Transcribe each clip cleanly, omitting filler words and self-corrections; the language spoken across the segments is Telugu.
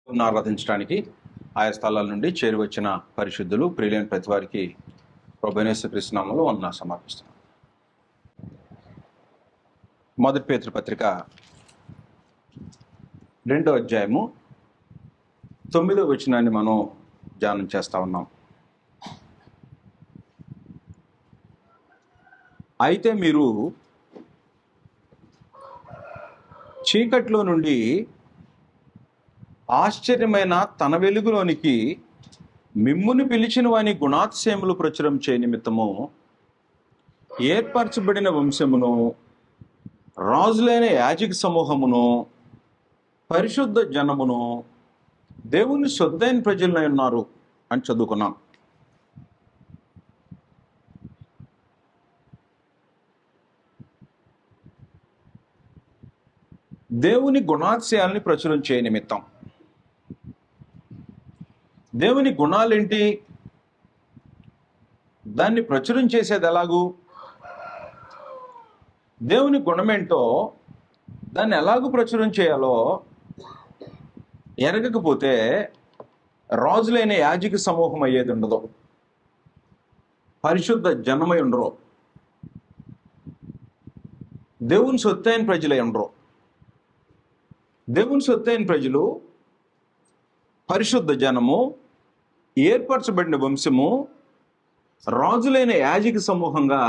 ఆరాధించడానికి ఆయా స్థలాల నుండి చేరి వచ్చిన పరిశుద్ధులు ప్రియులైన ప్రతి వారికి ప్రభువైన యేసుక్రీస్తు నామములో వందనాలు సమర్పిస్తున్నాను. మొదటి పేతురు పత్రిక 2వ అధ్యాయము 9వ వచనాన్ని మనం ధ్యానం చేస్తా ఉన్నాం. అయితే మీరు చీకట్లో నుండి ఆశ్చర్యమైన తన వెలుగులోనికి మిమ్ముని పిలిచిన వాని గుణాతిశయములు ప్రచురం చేయ నిమిత్తము ఏర్పరచబడిన వంశమును, రాజులైన యాజక సమూహమును, పరిశుద్ధ జనమును, దేవుని సొత్తైన ప్రజలై ఉన్నారు అని చదువుకున్నాం. దేవుని గుణాతిశయాల్ని ప్రచురం చేయ నిమిత్తం. దేవుని గుణాలేంటి, దాన్ని ప్రచురం చేసేది ఎలాగూ, దేవుని గుణమేంటో దాన్ని ఎలాగూ ప్రచురం చేయాలో ఎరగకపోతే రాజులైన యాజక సమూహం అయ్యేది ఉండదు, పరిశుద్ధ జనమై ఉండరు, దేవుని సొత్తైన ప్రజలై ఉండరు. దేవుని సొత్తైన ప్రజలు, పరిశుద్ధ జనము, ఏర్పరచబడిన వంశము, రాజులైన యాజక సమూహంగా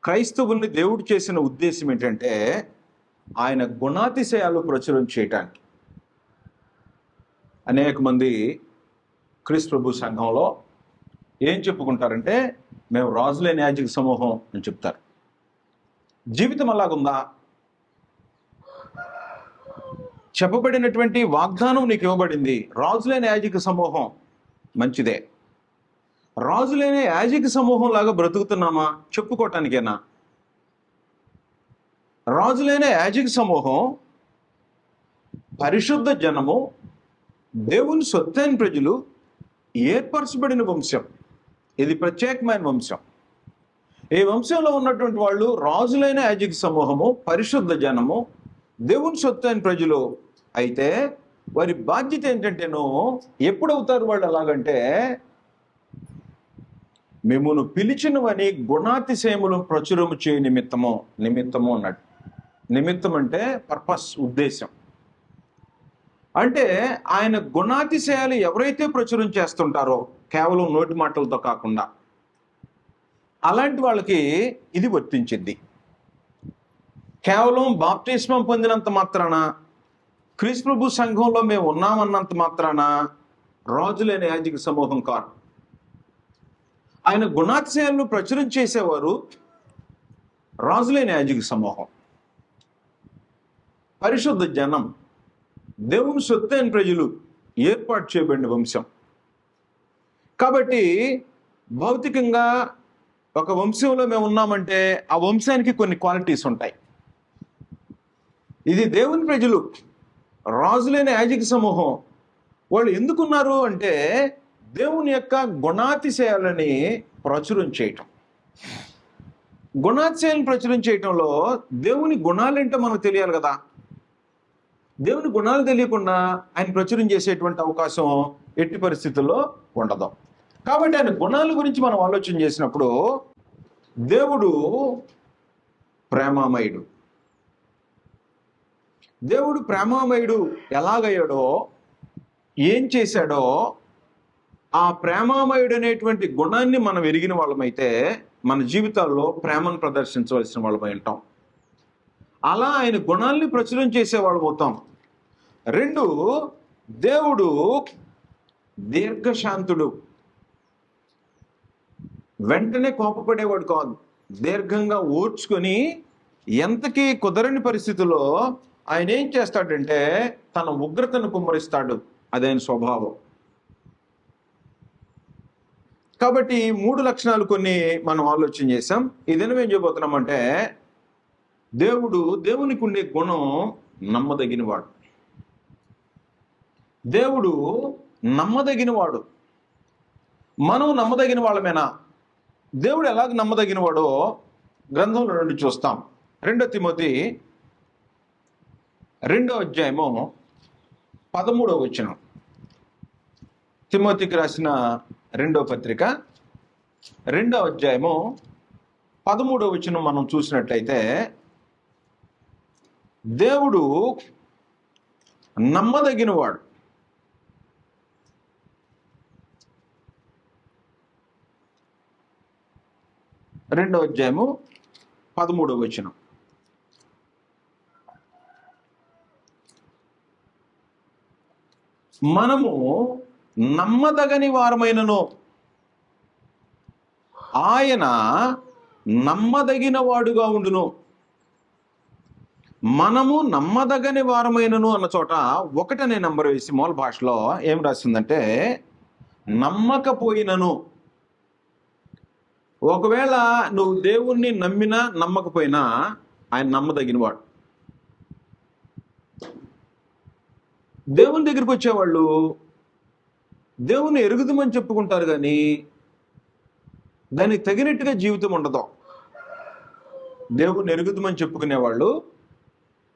క్రైస్తవుల్ని దేవుడు చేసిన ఉద్దేశం ఏంటంటే ఆయన గుణాతిశయాలు ప్రచురం చేయటానికి. అనేక మంది క్రీస్తు ప్రభు సంఘంలో ఏం చెప్పుకుంటారంటే మేము రాజులైన యాజక సమూహం అని చెప్తారు. జీవితం అలాగుందా? చెప్పబడినటువంటి వాగ్దానం నీకు ఇవ్వబడింది, రాజులైన యాజక సమూహం, మంచిదే. రాజులైన యాజక సమూహం లాగా బ్రతుకుతున్నామా చెప్పుకోవటానికేనా? రాజులైన యాజక సమూహం, పరిశుద్ధ జనము, దేవుని సొత్తైన ప్రజలు, ఏర్పరచబడిన వంశం. ఇది ప్రత్యేకమైన వంశం. ఈ వంశంలో ఉన్నటువంటి వాళ్ళు రాజులైన యాజక సమూహము, పరిశుద్ధ జనము, దేవుని సొత్తైన ప్రజలు. అయితే వారి బాధ్యత ఏంటంటేనో ఎప్పుడవుతారు వాళ్ళు అలాగంటే మిమ్మును పిలిచినవని గుణాతిశయములు ప్రచురము చేయ నిమిత్తము. నిమిత్తము అన్నాడు. నిమిత్తం అంటే పర్పస్, ఉద్దేశం. అంటే ఆయన గుణాతిశయాలు ఎవరైతే ప్రచురం చేస్తుంటారో కేవలం నోటి మాటలతో కాకుండా, అలాంటి వాళ్ళకి ఇది వర్తించింది. కేవలం బాప్తిస్మం పొందినంత మాత్రాన, క్రీస్తు ప్రభు సంఘంలో మేము ఉన్నామన్నంత మాత్రాన రాజులైన యాజక సమూహం కాదు. ఆయన గుణాతిశయాలను ప్రచురం చేసేవారు రాజులైన యాజక సమూహం, పరిశుద్ధ జనం, దేవుని సొత్తైన ప్రజలు, ఏర్పాటు చేయబడిన వంశం. కాబట్టి భౌతికంగా ఒక వంశంలో మేము ఉన్నామంటే ఆ వంశానికి కొన్ని క్వాలిటీస్ ఉంటాయి. ఇది దేవుని ప్రజలు, రాజులైన యాజక సమూహం. వాళ్ళు ఎందుకున్నారు అంటే దేవుని యొక్క గుణాతిశయాలని ప్రచురం చేయటం. గుణాతిశయాలను ప్రచురం చేయటంలో దేవుని గుణాలేంటో మనకు తెలియాలి కదా. దేవుని గుణాలు తెలియకుండా ఆయన ప్రచురం చేసేటువంటి అవకాశం ఎట్టి పరిస్థితుల్లో ఉండదు. కాబట్టి ఆయన గుణాల గురించి మనం ఆలోచన చేసినప్పుడు దేవుడు ప్రేమామయుడు. దేవుడు ప్రేమామయుడు ఎలాగయ్యాడో, ఏం చేశాడో, ఆ ప్రేమామయుడు అనేటువంటి గుణాన్ని మనం ఎరిగిన వాళ్ళమైతే మన జీవితాల్లో ప్రేమను ప్రదర్శించవలసిన వాళ్ళమై ఉంటాం. అలా ఆయన గుణాల్ని ప్రచురం చేసేవాళ్ళు అవుతాం. 2, దేవుడు దీర్ఘశాంతుడు. వెంటనే కోపపడేవాడు కాదు. దీర్ఘంగా ఓర్చుకొని ఎంతకీ కుదరని పరిస్థితుల్లో ఆయన ఏం చేస్తాడంటే తన ఉగ్రతను కుమ్మరిస్తాడు. అదైన స్వభావం. కాబట్టి 3 లక్షణాలు కొన్ని మనం ఆలోచన చేసాం. ఈ దినం ఏం చేయబోతున్నామంటే దేవునికి ఉండే గుణం నమ్మదగినవాడు. దేవుడు నమ్మదగినవాడు. మనం నమ్మదగిన వాళ్ళమేనా? దేవుడు ఎలాగ నమ్మదగినవాడో గ్రంథంలో నుండి చూస్తాం. 2 తిమోతి 2వ అధ్యాయము 13వ వచనం. తిమోతికి రాసిన 2వ పత్రిక 2వ అధ్యాయము 13వ వచనం మనం చూసినట్లయితే, దేవుడు నమ్మదగినవాడు. రెండవ అధ్యాయము 13వ వచనం. మనము నమ్మదగని వారమైనను ఆయన నమ్మదగిన వాడుగా ఉండును. మనము నమ్మదగని వారమైనను అన్న చోట 1 అనే నంబర్ వేసి మూల భాషలో ఏం రాసిందంటే నమ్మకపోయినను. ఒకవేళ నువ్వు దేవుణ్ణి నమ్మినా నమ్మకపోయినా ఆయన నమ్మదగినవాడు. దేవుని దగ్గరికి వచ్చేవాళ్ళు దేవుని ఎరుగుదమని చెప్పుకుంటారు, కానీ దానికి తగినట్టుగా జీవితం ఉండదు. దేవుని ఎరుగుదమని చెప్పుకునేవాళ్ళు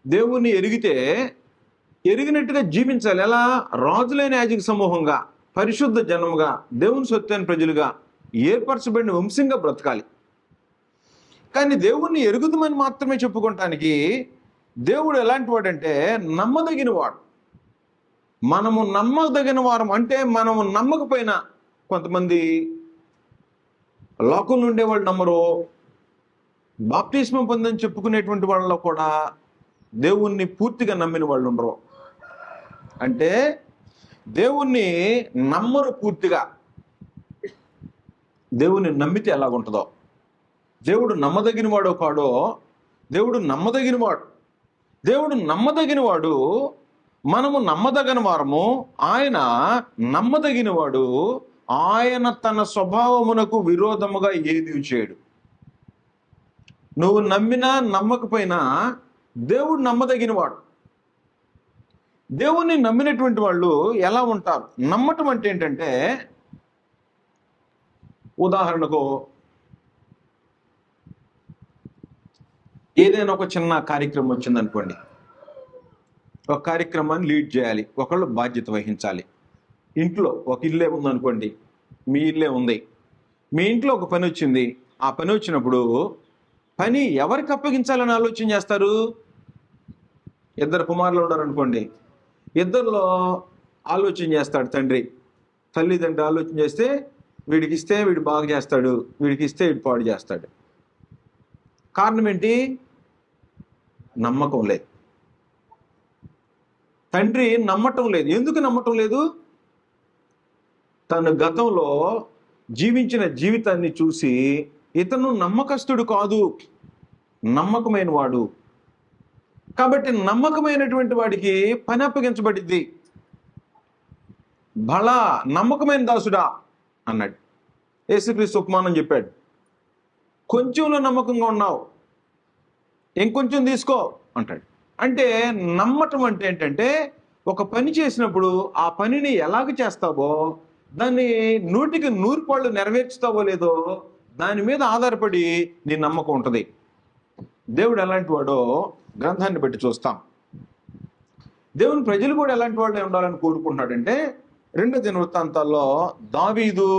దేవుణ్ణి ఎరిగినట్టుగా జీవించాలి. ఎలా? రాజులైన యాజక సమూహంగా, పరిశుద్ధ జనముగా, దేవుని సొత్తైన ప్రజలుగా, ఏర్పరచబడిన వంశంగా బ్రతకాలి. కానీ దేవుణ్ణి ఎరుగుదమని మాత్రమే చెప్పుకోవటానికి దేవుడు ఎలాంటి వాడంటే నమ్మదగిన వాడు. మనము నమ్మదగిన వారం అంటే మనము నమ్మకపోయినా, కొంతమంది లోకంలో ఉండేవాళ్ళు నమ్మరు, బాప్టిస్మం పొందని చెప్పుకునేటువంటి వాళ్ళలో కూడా దేవుణ్ణి పూర్తిగా నమ్మిన వాళ్ళు ఉండరు. అంటే దేవుణ్ణి నమ్మరు పూర్తిగా. దేవుణ్ణి నమ్మితే ఎలాగుంటుందో, దేవుడు నమ్మదగిన వాడో కాడో, దేవుడు నమ్మదగినవాడు. దేవుడు నమ్మదగినవాడు, మనము నమ్మదగిన వారము, ఆయన నమ్మదగినవాడు. ఆయన తన స్వభావమునకు విరోధముగా ఏది చేయడు. నువ్వు నమ్మినా నమ్మకపోయినా దేవుడు నమ్మదగినవాడు. దేవుణ్ణి నమ్మినటువంటి వాళ్ళు ఎలా ఉంటారు? నమ్మటం అంటే ఏంటంటే, ఉదాహరణకు ఏదైనా ఒక చిన్న కార్యక్రమం వచ్చిందనుకోండి, ఒక కార్యక్రమాన్ని లీడ్ చేయాలి, ఒకళ్ళు బాధ్యత వహించాలి. ఇంట్లో ఒక ఇల్లే ఉందనుకోండి, మీ ఇల్లే ఉంది, మీ ఇంట్లో ఒక పని వచ్చింది. ఆ పని వచ్చినప్పుడు పని ఎవరికి అప్పగించాలని ఆలోచన చేస్తారు? 2 కుమారులు ఉన్నారనుకోండి, ఇద్దరిలో ఆలోచన చేస్తాడు తండ్రి. తల్లిదండ్రి ఆలోచన చేస్తే వీడికి ఇస్తే వీడు బాగా చేస్తాడు, వీడికి ఇస్తే వీడు పాడు చేస్తాడు. కారణం ఏంటి? నమ్మకం లేదు. తండ్రి నమ్మటం లేదు. ఎందుకు నమ్మటం లేదు? తను గతంలో జీవించిన జీవితాన్ని చూసి ఇతను నమ్మకస్తుడు కాదు, నమ్మకమైన వాడు. కాబట్టి నమ్మకమైనటువంటి వాడికి పని అప్పగించబడింది. బలా నమ్మకమైన దాసుడా అన్నాడు. యేసుక్రీస్తు ఉపమానం చెప్పాడు. కొంచెంలో నమ్మకంగా ఉన్నావు, ఇంకొంచెం తీసుకో అంటాడు. అంటే నమ్మటం అంటే ఏంటంటే, ఒక పని చేసినప్పుడు ఆ పనిని ఎలాగ చేస్తావో, దాన్ని 100కి 100 పాళ్ళు నెరవేర్చుతావో లేదో దాని మీద ఆధారపడి నీ నమ్మకం ఉంటుంది. దేవుడు ఎలాంటి వాడో గ్రంథాన్ని బట్టి చూస్తాం. దేవుని ప్రజలు కూడా ఎలాంటి వాళ్ళే ఉండాలని కోరుకుంటున్నాడంటే, 2 దినవృత్తాంతాల్లో దావీదు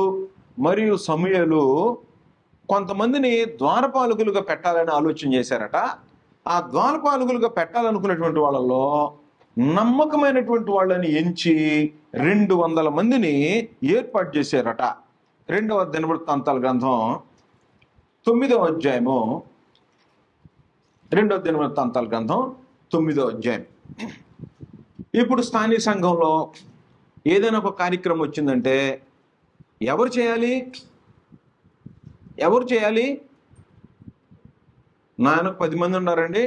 మరియు సమూయేలు కొంతమందిని ద్వారపాలకులుగా పెట్టాలని ఆలోచన చేశారట. ఆ ద్వారపాలకులుగా పెట్టాలనుకున్నటువంటి వాళ్ళలో నమ్మకమైనటువంటి వాళ్ళని ఎంచి 200 మందిని ఏర్పాటు చేశారట. 2వ దినవృత్తాంతాల గ్రంథం 9వ అధ్యాయము, 2వ దినవృత్తాంతాల గ్రంథం 9వ అధ్యాయం. ఇప్పుడు స్థానిక సంఘంలో ఏదైనా ఒక కార్యక్రమం వచ్చిందంటే ఎవరు చేయాలి? నాకు 10 మంది ఉన్నారండి,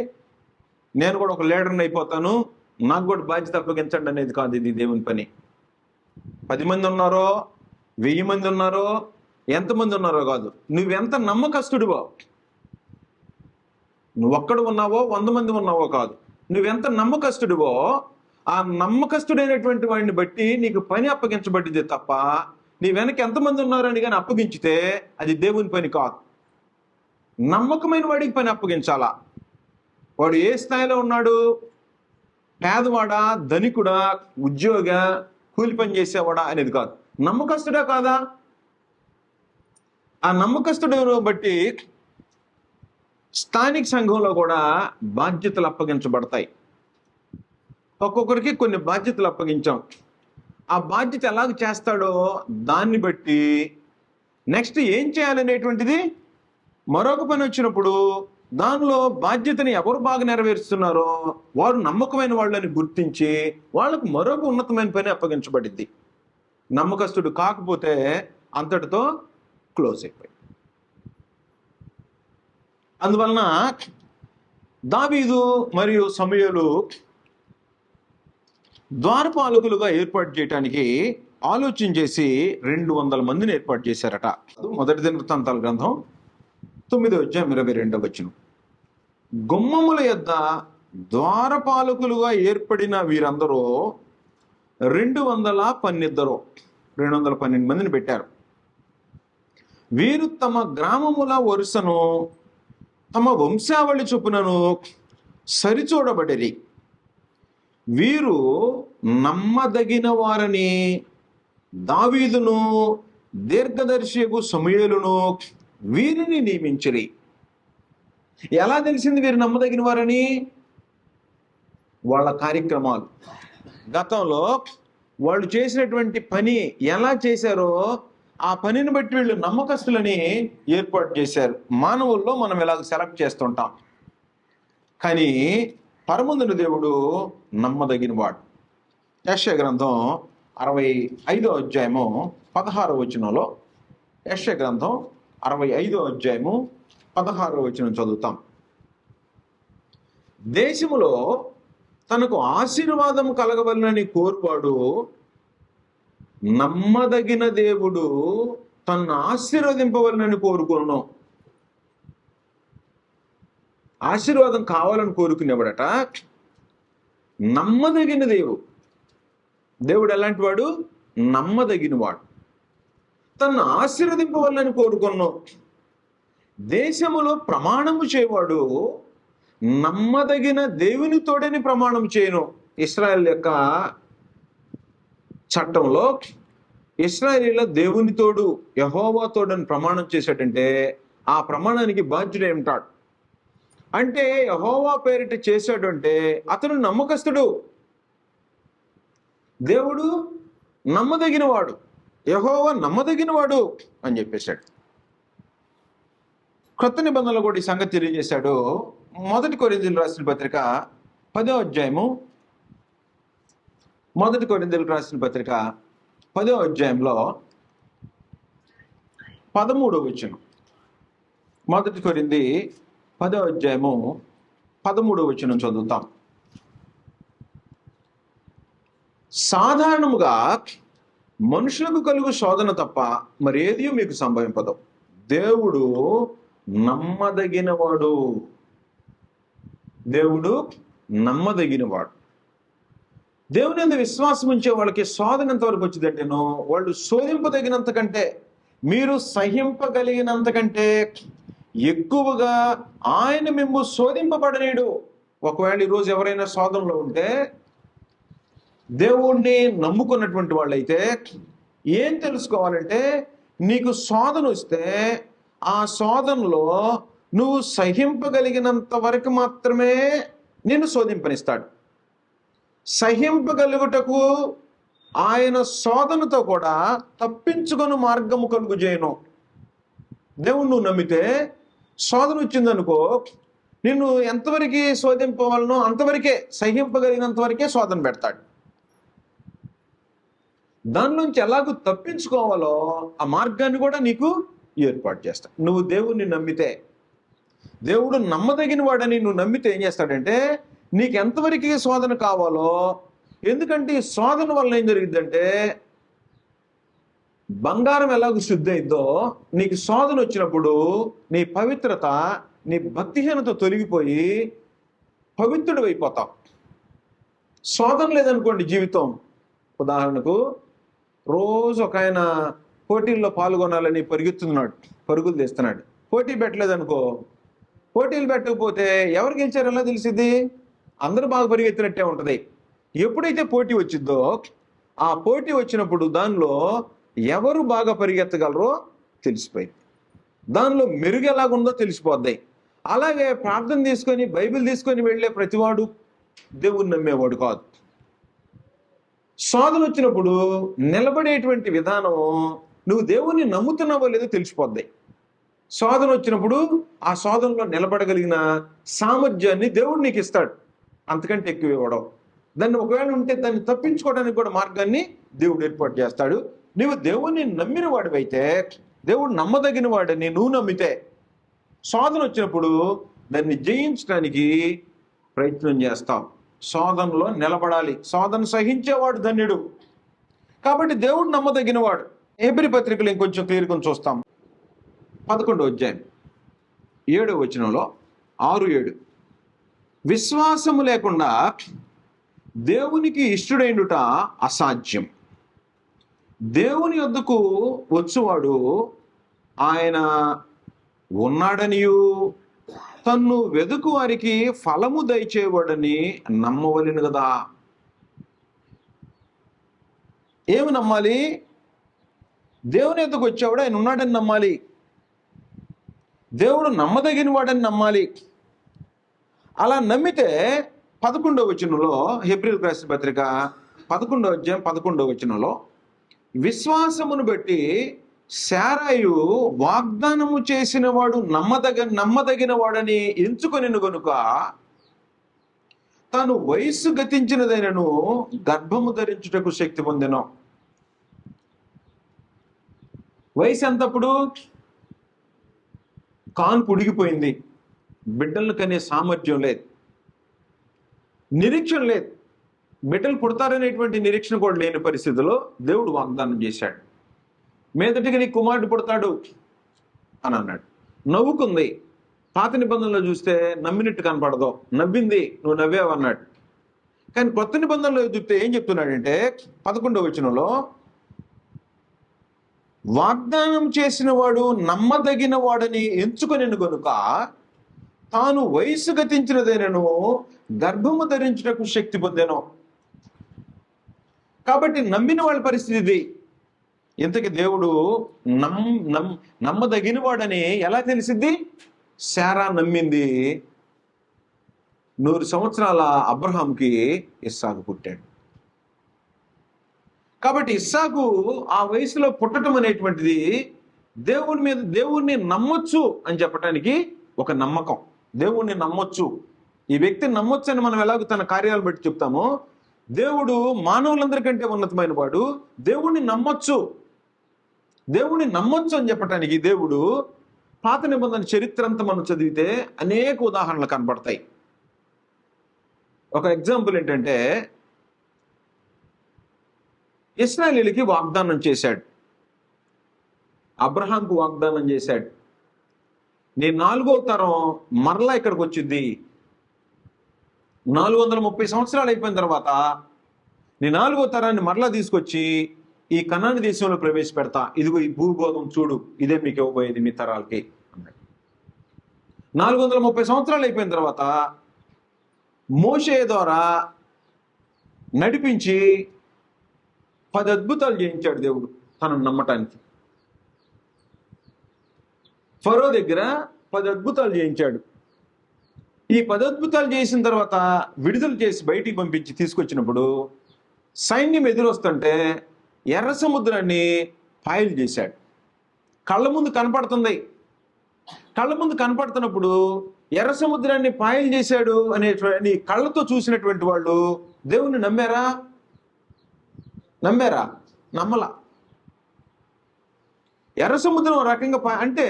నేను కూడా ఒక లీడర్ని అయిపోతాను, నాకు కూడా బాధ్యత అప్పగించండి అనేది కాదు ఇది దేవుని పని. 10 మంది ఉన్నారో 1000 మంది ఉన్నారో ఎంతమంది ఉన్నారో కాదు, నువ్వెంత నమ్మకస్తుడివో, నువ్వు ఒక్కడు ఉన్నావో 100 మంది ఉన్నావో కాదు, నువ్వెంత నమ్మకస్తుడివో ఆ నమ్మకస్తుడైనటువంటి వాడిని బట్టి నీకు పని అప్పగించబడింది తప్ప నీ వెనక ఎంతమంది ఉన్నారని కానీ అప్పగించితే అది దేవుని పని కాదు. నమ్మకమైన వాడికి పని అప్పగించాలా. వాడు ఏ స్థాయిలో ఉన్నాడు, పేదవాడా, ధనికుడా, ఉద్యోగ, కూలి పని చేసేవాడా అనేది కాదు. నమ్మకస్తుడా కాదా? ఆ నమ్మకస్తుడు బట్టి స్థానిక సంఘంలో కూడా బాధ్యతలు అప్పగించబడతాయి. ఒక్కొక్కరికి కొన్ని బాధ్యతలు అప్పగించాం. ఆ బాధ్యత ఎలాగ చేస్తాడో దాన్ని బట్టి నెక్స్ట్ ఏం చేయాలనేటువంటిది మరొక పని వచ్చినప్పుడు దానిలో బాధ్యతని ఎవరు బాగా నెరవేరుస్తున్నారో వారు నమ్మకమైన వాళ్ళని గుర్తించి వాళ్ళకు మరొక ఉన్నతమైన పని అప్పగించబడింది. నమ్మకస్తుడు కాకపోతే అంతటితో క్లోజ్ అయిపోయింది. అందువలన దావీదు మరియు సమూయేలు ద్వారపాలకులుగా ఏర్పాటు చేయడానికి ఆలోచన చేసి 200 మందిని ఏర్పాటు చేశారట. మొదటి దినవృత్తాంతాల గ్రంథం 9:22. గుమ్మముల యొద్ద ద్వారపాలకులుగా ఏర్పడిన వీరందరూ 212 మందిని పెట్టారు. వీరు తమ గ్రామముల వరుసను తమ వంశావళి చొప్పునను సరిచూడబడిరి. వీరు నమ్మదగిన వారని దావీదును దీర్ఘదర్శియగు సమూయేలును వీరిని నియమించిరి. ఎలా తెలిసింది వీరు నమ్మదగిన వారని? వాళ్ళ కార్యక్రమాలు, గతంలో వాళ్ళు చేసినటువంటి పని ఎలా చేశారో ఆ పనిని బట్టి వీళ్ళు నమ్మకస్తులని ఏర్పాటు చేశారు. మానవుల్లో మనం ఇలాగ సెలెక్ట్ చేస్తుంటాం, కానీ పరమందున దేవుడు నమ్మదగిన వాడు. యెషయా గ్రంథం 65:16 యెషయా గ్రంథం 65:16 చదువుతాం. దేశములో తనకు ఆశీర్వాదం కలగవలనని కోరువాడు నమ్మదగిన దేవుడు తన్ను ఆశీర్వదింపవలనని కోరుకును. ఆశీర్వాదం కావాలని కోరుకునేవాడట నమ్మదగిన దేవుడు ఎలాంటి వాడు? నమ్మదగిన వాడు. తన్ను ఆశీర్వదింపవలనని కోరుకున్నాం. దేశములో ప్రమాణము చేయవాడు నమ్మదగిన దేవునితోడని ప్రమాణం చేయను. ఇశ్రాయేల్ యొక్క చట్టంలో ఇశ్రాయేలీల దేవునితోడు యెహోవా తోడని ప్రమాణం చేశాడంటే ఆ ప్రమాణానికి బాధ్యుడు ఏమిటాడు అంటే యెహోవా పేరిట చేశాడు అంటే అతను నమ్మకస్తుడు, దేవుడు నమ్మదగిన వాడు, యెహోవా నమ్మదగిన వాడు అని చెప్పేశాడు. క్రొత్త నిబంధనలో కూడా ఈ సంగతి తెలియజేశాడు. 1 కొరింథీయులకు రాసిన పత్రిక 10వ అధ్యాయము 1 కొరింథీయులకు రాసిన పత్రిక 10వ అధ్యాయంలో 13వ వచనం. 1 కొరింథీ 10వ అధ్యాయము 13వ వచనం చదువుతాం. సాధారణముగా మనుషులకు కలుగు శోధన తప్ప మరేది మీకు సంభవింపదు. దేవుడు నమ్మదగినవాడు. దేవుడు నమ్మదగినవాడు. దేవుని యందు విశ్వాసం ఉంచే వాళ్ళకి శోధన ఎంతవరకు వచ్చిందంటేనో వాళ్ళు శోధింపదగినంత కంటే, మీరు సహింపగలిగినంత కంటే ఎక్కువగా ఆయన మిమ్ము శోధింపబడనేడు. ఒకవేళ ఈరోజు ఎవరైనా శోధనలో ఉంటే దేవుణ్ణి నమ్ముకున్నటువంటి వాళ్ళైతే ఏం తెలుసుకోవాలంటే, నీకు శోధన వస్తే ఆ శోధనలో నువ్వు సహింపగలిగినంత వరకు మాత్రమే నిన్ను శోధింపనిస్తాడు. సహింపగలుగుటకు ఆయన శోధనతో కూడా తప్పించుకొని మార్గము కలుగు చేయను. దేవుడు నువ్వు నమ్మితే శోధన వచ్చిందనుకో, నిన్ను ఎంతవరకు శోధింపవలనో అంతవరకే, సహింపగలిగినంత వరకే శోధన పెడతాడు. దాని నుంచి ఎలాగూ తప్పించుకోవాలో ఆ మార్గాన్ని కూడా నీకు ఏర్పాటు చేస్తాడు. నువ్వు దేవుణ్ణి నమ్మితే, దేవుడు నమ్మదగిన వాడని నువ్వు నమ్మితే ఏం చేస్తాడంటే నీకు ఎంతవరకు శోధన కావాలో, ఎందుకంటే ఈ శోధన వల్ల ఏం జరిగిద్దంటే బంగారం ఎలాగో శుద్ధి అయిందో నీకు శోధన వచ్చినప్పుడు నీ పవిత్రత, నీ భక్తిహీనత తొలగిపోయి పవిత్రుడు అయిపోతావు. శోధన లేదనుకోండి జీవితం, ఉదాహరణకు రోజు ఒక ఆయన పోటీల్లో పాల్గొనాలని పరుగులు తీస్తున్నాడు. పోటీ పెట్టలేదనుకో, పోటీలు పెట్టకపోతే ఎవరు గెలిచారో ఎలా తెలిసింది? అందరూ బాగా పరిగెత్తినట్టే ఉంటుంది. ఎప్పుడైతే పోటీ వచ్చిందో ఆ పోటీ వచ్చినప్పుడు దానిలో ఎవరు బాగా పరిగెత్తగలరో తెలిసిపోయింది. దానిలో మెరుగు ఎలాగుందో తెలిసిపోద్ది. అలాగే ప్రార్థన తీసుకొని బైబిల్ తీసుకొని వెళ్ళే ప్రతివాడు దేవుణ్ణి నమ్మేవాడు కాదు. శోధన వచ్చినప్పుడు నిలబడేటువంటి విధానం నువ్వు దేవుణ్ణి నమ్ముతున్నావో లేదో తెలిసిపోద్ది. శోధన వచ్చినప్పుడు ఆ శోధనలో నిలబడగలిగిన సామర్థ్యాన్ని దేవుడు నీకు ఇస్తాడు, అంతకంటే ఎక్కువ ఇవ్వడం. దాన్ని ఒకవేళ ఉంటే దాన్ని తప్పించుకోవడానికి కూడా మార్గాన్ని దేవుడు ఏర్పాటు చేస్తాడు. నువ్వు దేవుణ్ణి నమ్మిన వాడివైతే, దేవుడు నమ్మదగిన వాడని నువ్వు నమ్మితే, శోధన వచ్చినప్పుడు దాన్ని జయించడానికి ప్రయత్నం చేస్తావు. శోధనలో నిలబడాలి. శోధన సహించేవాడు ధన్యుడు. కాబట్టి దేవుడు నమ్మదగినవాడు. హెబ్రీ పత్రికలు ఇంకొంచెం క్లియర్గా చూస్తాం. 11వ అధ్యాయం 7వ వచనంలో 6-7 విశ్వాసము లేకుండా దేవునికి ఇష్టుడైండుట అసాధ్యం. దేవుని యొద్దకు వచ్చువాడు ఆయన ఉన్నాడనియు తన్ను వెదుకు వారికి ఫలము దయచేవాడని నమ్మవలెను కదా. ఏమి నమ్మాలి? దేవుని యొద్దకు వచ్చేవాడు ఆయన ఉన్నాడని నమ్మాలి. దేవుడు నమ్మదగిన వాడని నమ్మాలి. అలా నమ్మితే 11వ వచనంలో, హెబ్రీయులకు రాసిన పత్రిక 11వ అధ్యాయం 11వ వచనంలో, విశ్వాసమును బట్టి శారాయు వాగ్దానము చేసిన వాడు నమ్మదగిన వాడని ఎంచుకొనెను గనుక తాను వయస్సు గతించినదైనను గర్భము ధరించుటకు శక్తి పొందెను. వయసు ఎంతప్పుడు? కాన్పు ఉడిగిపోయింది, బిడ్డలను కనే సామర్థ్యం లేదు, నిరీక్షణ లేదు, బిడ్డలు పుడతారనేటువంటి నిరీక్షణ కూడా లేని పరిస్థితిలో దేవుడు వాగ్దానం చేశాడు. మీదటికి నీ కుమారుడు పుడతాడు అని అన్నాడు. నవ్వుకుంది. పాత నిబంధనలో చూస్తే నమ్మినట్టు కనపడదు, నవ్వింది, నువ్వు నవ్వావు అన్నాడు. కానీ కొత్త నిబంధనలో చూస్తే ఏం చెప్తున్నాడంటే 11వ వచనంలో, వాగ్దానం చేసిన వాడు నమ్మదగిన వాడని ఎంచుకొనెను గనుక తాను వయస్సు గతించినదైనను గర్భము ధరించుటకు శక్తి పొందెను. కాబట్టి నమ్మిన వాళ్ళ పరిస్థితి ఇది. ఇంతకి దేవుడు నమ్మదగిన వాడని ఎలా తెలిసింది? శారా నమ్మింది. 100 సంవత్సరాల అబ్రహాంకి ఇస్సాకు పుట్టాడు. కాబట్టి ఇస్సాకు ఆ వయసులో పుట్టడం అనేటువంటిది దేవుణ్ణి నమ్మొచ్చు అని చెప్పటానికి ఒక నమ్మకం. దేవుణ్ణి నమ్మొచ్చు, ఈ వ్యక్తిని నమ్మొచ్చు అని మనం ఎలాగో తన కార్యాలు బట్టి చెప్తామో, దేవుడు మానవులందరికంటే ఉన్నతమైన వాడు. దేవుణ్ణి నమ్మొచ్చు అని చెప్పటానికి దేవుడు పాత నిబంధన చరిత్ర అంతా మనం చదివితే అనేక ఉదాహరణలు కనబడతాయి. ఒక ఎగ్జాంపుల్ ఏంటంటే, ఇశ్రాయేలీయులకి వాగ్దానం చేశాడు, అబ్రహాంకు వాగ్దానం చేశాడు, నీ 4వ తరం మరలా ఇక్కడికి వచ్చింది, 430 సంవత్సరాలు అయిపోయిన తర్వాత నీ 4వ తరాన్ని మరలా తీసుకొచ్చి ఈ కనాను దేశంలో ప్రవేశపెడతా, ఇదిగో ఈ భూభోగం చూడు, ఇదే మీకు ఇవ్వబోయేది మీ తరాలకి అన్నాడు. 430 సంవత్సరాలు అయిపోయిన తర్వాత మోషే ద్వారా నడిపించి 10 అద్భుతాలు చేయించాడు దేవుడు తనను నమ్మటానికి. ఫరో దగ్గర 10 అద్భుతాలు చేయించాడు. ఈ 10 అద్భుతాలు చేసిన తర్వాత విడుదల చేసి బయటికి పంపించి తీసుకొచ్చినప్పుడు సైన్యం ఎదురొస్తుంటే ఎర్ర సముద్రాన్ని పాయలు చేశాడు. కళ్ళ ముందు కనపడుతున్నప్పుడు ఎర్ర సముద్రాన్ని పాయలు చేశాడు అనేటువంటి కళ్ళతో చూసినటువంటి వాళ్ళు దేవుణ్ణి నమ్మారా? నమ్మలా. ఎర్ర సముద్రం రకంగా అంటే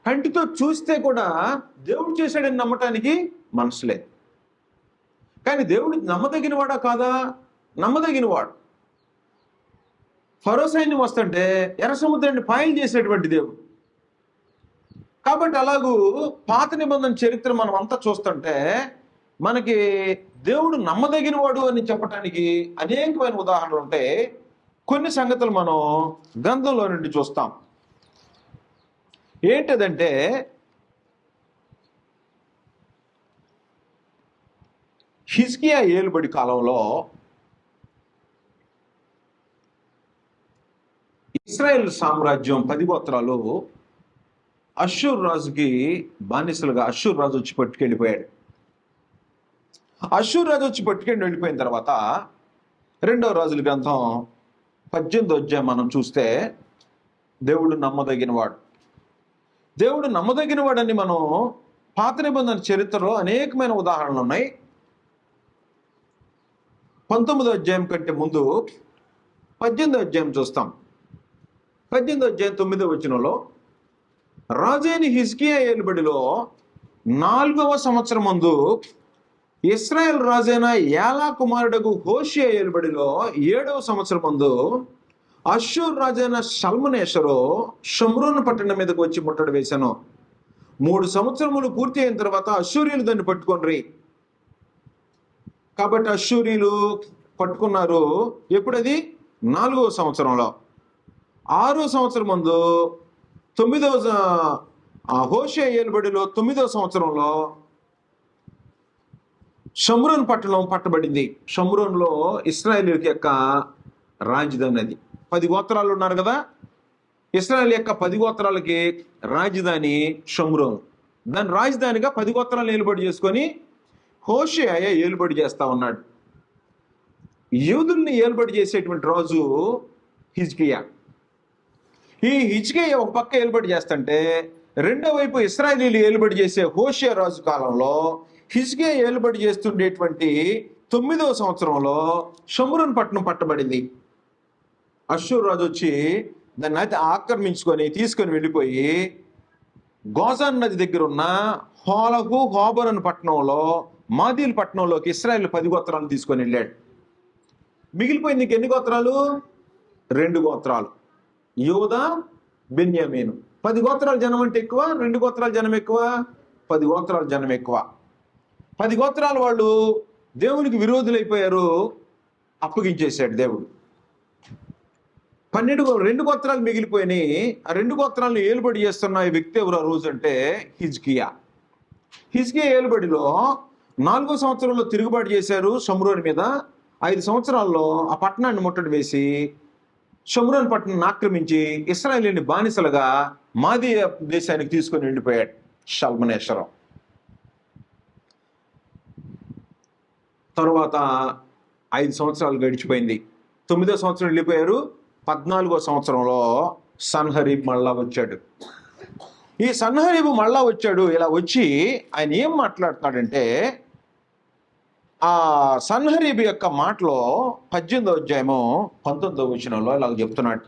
కంటితో చూస్తే కూడా దేవుడు చేశాడని నమ్మటానికి మనసు లేదు. కానీ దేవుడు నమ్మదగినవాడా కాదా? నమ్మదగినవాడు. ఫరో సైన్యం వస్తుంటే ఎర్ర సముద్రాన్ని పాయలు చేసినటువంటి దేవుడు. కాబట్టి అలాగూ పాత నిబంధన చరిత్ర మనం అంతా చూస్తుంటే మనకి దేవుడు నమ్మదగినవాడు అని చెప్పడానికి అనేకమైన ఉదాహరణలు ఉంటాయి. కొన్ని సంగతులు మనం గ్రంథంలో నుండి చూస్తాం. ఏంటదంటే, హిజ్కియా ఏలుబడి కాలంలో ఇశ్రాయేల్ సామ్రాజ్యం 10 గోత్రాలు అష్షూర్ రాజుకి బానిసలుగా అష్షూర్ రాజు వచ్చి పట్టుకెళ్ళిపోయాడు. అష్షూర్ రాజు వచ్చి పట్టుకెళ్ళి వెళ్ళిపోయిన తర్వాత 2వ రాజుల గ్రంథం 18వ అధ్యాయం మనం చూస్తే దేవుడు నమ్మదగినవాడు. దేవుడు నమ్మదగినవాడని మనం పాత నిబంధన చరిత్రలో అనేకమైన ఉదాహరణలు ఉన్నాయి. 19వ అధ్యాయం కంటే ముందు 18వ అధ్యాయం చూస్తాం. 18వ అధ్యాయం 9వ వచనంలో, రాజైన హిజ్కియా ఏలుబడిలో 4వ సంవత్సరం ముందు ఇశ్రాయేల్ రాజైన ఏలా కుమారుడగు హోషేయ ఏలుబడిలో 7వ సంవత్సరం ముందు అష్షూర్ రాజైన షల్మనేషరు షమ్రోను పట్టణం మీదకి వచ్చి ముట్టడి వేశాను. 3 సంవత్సరములు పూర్తి అయిన తర్వాత అష్షూరీయులు దాన్ని పట్టుకొనిరి. కాబట్టి అష్షూరీయులు పట్టుకున్నారు. ఎప్పుడది? 4వ సంవత్సరంలో. 6వ సంవత్సరం ముందు 9వ హోషేయ ఏలుబడిలో 9వ సంవత్సరంలో షమ్రోన్ పట్టణం పట్టబడింది. షమ్రోన్లో ఇశ్రాయేలు యొక్క రాజధాని అది. 10 గోత్రాలు ఉన్నారు కదా, ఇశ్రాయేల్ యొక్క 10 గోత్రాలకి రాజధాని షమ్రోన్. దాని రాజధానిగా 10 గోత్రాలను ఏలుబడి చేసుకొని హోషేయ ఏలుబడి చేస్తా ఉన్నాడు. యూదుల్ని ఏలుబడి చేసేటువంటి రాజు హిజ్కియా. ఈ హిజ్కియా ఒక పక్క ఏలుబడి చేస్తుంటే, రెండో వైపు ఇశ్రాయేలీలు ఏలుబడి చేసే హోషేయ రాజు కాలంలో హిజ్కియా ఏలుబడి చేస్తుండేటువంటి 9వ సంవత్సరంలో షమ్రోన్ పట్టణం పట్టబడింది. అష్షూర్ రాజు వచ్చి దాన్ని అయితే ఆక్రమించుకొని తీసుకొని వెళ్ళిపోయి గోజాన్ నది దగ్గర ఉన్న హోలకు హోబరన్ పట్టణంలో మాదీల్ పట్టణంలోకి ఇశ్రాయేల్ 10 గోత్రాలను తీసుకొని వెళ్ళాడు. మిగిలిపోయింది ఇంక ఎన్ని గోత్రాలు? 2 గోత్రాలు, యూదా, బెన్యామీను. 10 గోత్రాల జనం అంటే ఎక్కువ, 2 గోత్రాల జనం ఎక్కువ? 10 గోత్రాల జనం ఎక్కువ. 10 గోత్రాల వాళ్ళు దేవునికి విరోధులైపోయారు, అప్పగించేశాడు దేవుడు. 2 గోత్రాలు మిగిలిపోయినాయి. ఆ 2 గోత్రాలను ఏలుబడి చేస్తున్న ఈ వ్యక్తి ఎవరు ఆ రోజు అంటే హిజ్కియా. హిజ్కియా ఏలుబడిలో 4వ సంవత్సరంలో తిరుగుబాటు చేశారు షమ్రోన్ మీద. 5 సంవత్సరాల్లో ఆ పట్టణాన్ని ముట్టడి వేసి షమ్రోన్ పట్టణాన్ని ఆక్రమించి ఇశ్రాయేలీని బానిసలుగా మాదీ దేశానికి తీసుకొని వెళ్ళిపోయాడు షల్మనేశ్వరం. తరువాత 5 సంవత్సరాలు గడిచిపోయింది. 9వ సంవత్సరం వెళ్ళిపోయారు. 14వ సంవత్సరంలో సన్హరీబ్ మళ్ళా వచ్చాడు. ఈ సన్హరీబు మళ్ళా వచ్చాడు. ఇలా వచ్చి ఆయన ఏం మాట్లాడుతున్నాడంటే, ఆ సన్హరీబు యొక్క మాటలో 18వ అధ్యాయము 19వ వచనంలో ఇలా చెప్తున్నాడు.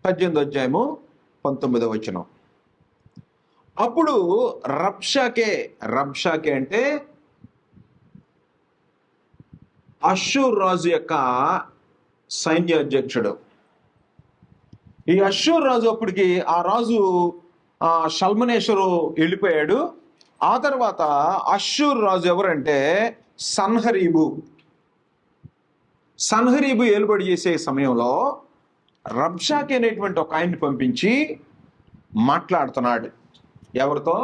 18వ అధ్యాయము 19వ వచనం, అప్పుడు రబ్షాకే అంటే అష్షూర్ రాజు యొక్క సైన్యాధ్యక్షుడు. ఈ అష్షూర్ రాజు అప్పటికి ఆ రాజు షల్మనేశ్వరు వెళ్ళిపోయాడు. ఆ తర్వాత అష్షూర్ రాజు ఎవరంటే సన్హరీబు ఏలుబడి చేసే సమయంలో రబ్షాకి అనేటువంటి ఒక ఆయన్ని పంపించి మాట్లాడుతున్నాడు. ఎవరితో?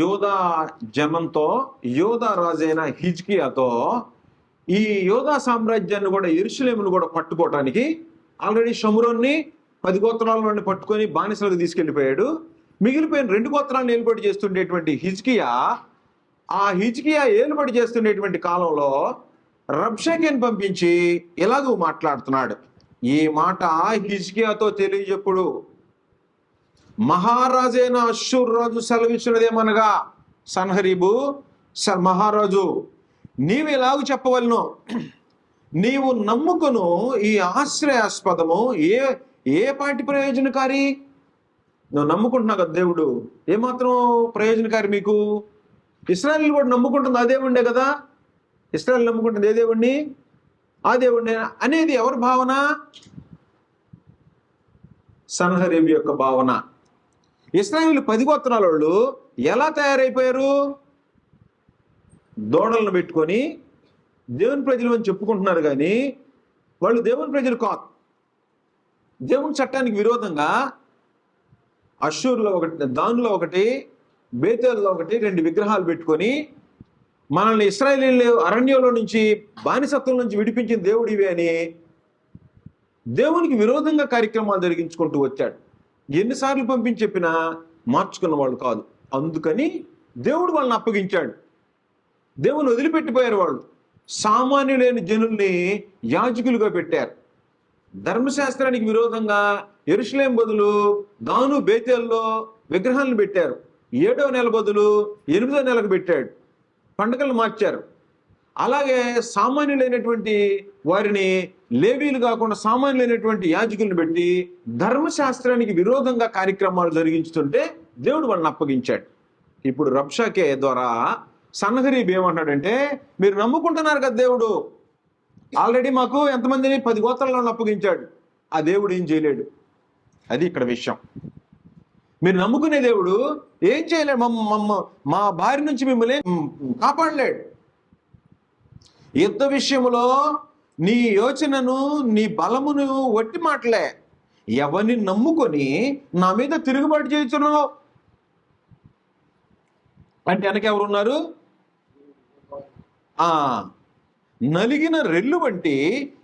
యోధా జనంతో, యోధా రాజైన హిజ్కియాతో. ఈ యోధా సామ్రాజ్యాన్ని కూడా, యెరూషలేమును కూడా పట్టుకోవటానికి ఆల్రెడీ షమ్రోన్ని 10 గోత్రాలను పట్టుకొని బానిసలకు తీసుకెళ్లిపోయాడు. మిగిలిపోయిన 2 గోత్రాలను ఏలుబడి చేస్తుండేటువంటి హిజ్కియా, ఆ హిజ్కియా ఏలుబడి చేస్తుండేటువంటి కాలంలో రబ్షాకేని పంపించి ఇలాగూ మాట్లాడుతున్నాడు. ఈ మాట హిజ్కియాతో తెలియజెప్పుడు, మహారాజైన అష్షూర్ రాజు సెలవిచ్చినదేమనగా, సన్హరీబు మహారాజు, నీవు ఇలాగూ చెప్పవలను, నీవు నమ్ముకును ఈ ఆశ్రయాస్పదము ఏ పాటి ప్రయోజనకారి? నువ్వు నమ్ముకుంటున్నావు కదా దేవుడు, ఏమాత్రం ప్రయోజనకారి మీకు? ఇశ్రాయేలు కూడా నమ్ముకుంటుంది ఆ దేవుడే కదా. ఇశ్రాయేలు నమ్ముకుంటుంది ఏ దేవుడిని? ఆ దేవుడిని అనేది ఎవరి భావన? సన్హరీబు యొక్క భావన. ఇశ్రాయేలు 10 గోత్రాల వాళ్ళు ఎలా తయారైపోయారు? దూడలను పెట్టుకొని దేవుని ప్రజలు అని చెప్పుకుంటున్నారు, కానీ వాళ్ళు దేవుని ప్రజలు కాదు. దేవుని చట్టానికి విరోధంగా అష్షూర్లో ఒకటి, దానిలో ఒకటి, బేతేల్లో ఒకటి 2 విగ్రహాలు పెట్టుకొని మనల్ని ఇశ్రాయేలీయులు అరణ్యంలో నుంచి, బానిసత్వం నుంచి విడిపించిన దేవుడివి అని దేవునికి విరోధంగా కార్యక్రమాలు జరిగించుకుంటూ వచ్చాడు. ఎన్నిసార్లు పంపించి చెప్పినా మార్చుకున్న వాళ్ళు కాదు. అందుకని దేవుడు వాళ్ళని అప్పగించాడు. దేవుని వదిలిపెట్టిపోయారు. వాళ్ళు సామాన్యులైన జనుల్ని యాజకులుగా పెట్టారు. ధర్మశాస్త్రానికి విరోధంగా యెరూషలేము బదులు దాను బేతేల్లో విగ్రహాలను పెట్టారు. 7వ నెల బదులు 8వ నెలకు పెట్టాడు. పండగలు మార్చారు. అలాగే సామాన్యులైనటువంటి వారిని లేవీలు కాకుండా సామాన్యులైనటువంటి యాజకులను పెట్టి ధర్మశాస్త్రానికి విరోధంగా కార్యక్రమాలు జరిగించుతుంటే దేవుడు వాళ్ళని అప్పగించాడు. ఇప్పుడు రబ్షాకే ద్వారా సన్హరీబ్ ఏమంటాడంటే, మీరు నమ్ముకుంటున్నారు కదా దేవుడు ఆల్రెడీ మాకు ఎంతమందిని 10 గోత్రాలను అప్పగించాడు. ఆ దేవుడు ఏం చేయలేడు. అది ఇక్కడ విషయం. మీరు నమ్ముకునే దేవుడు ఏం చేయలేడు. మా భార్య నుంచి మిమ్మల్ని కాపాడలేడు. యుద్ధ విషయంలో నీ యోచనను నీ బలమును వట్టి మాటలే. ఎవరిని నమ్ముకొని నా మీద తిరుగుబాటు చేస్తున్నావు అంటే వెనక ఎవరున్నారు? నలిగిన రెల్లు వంటి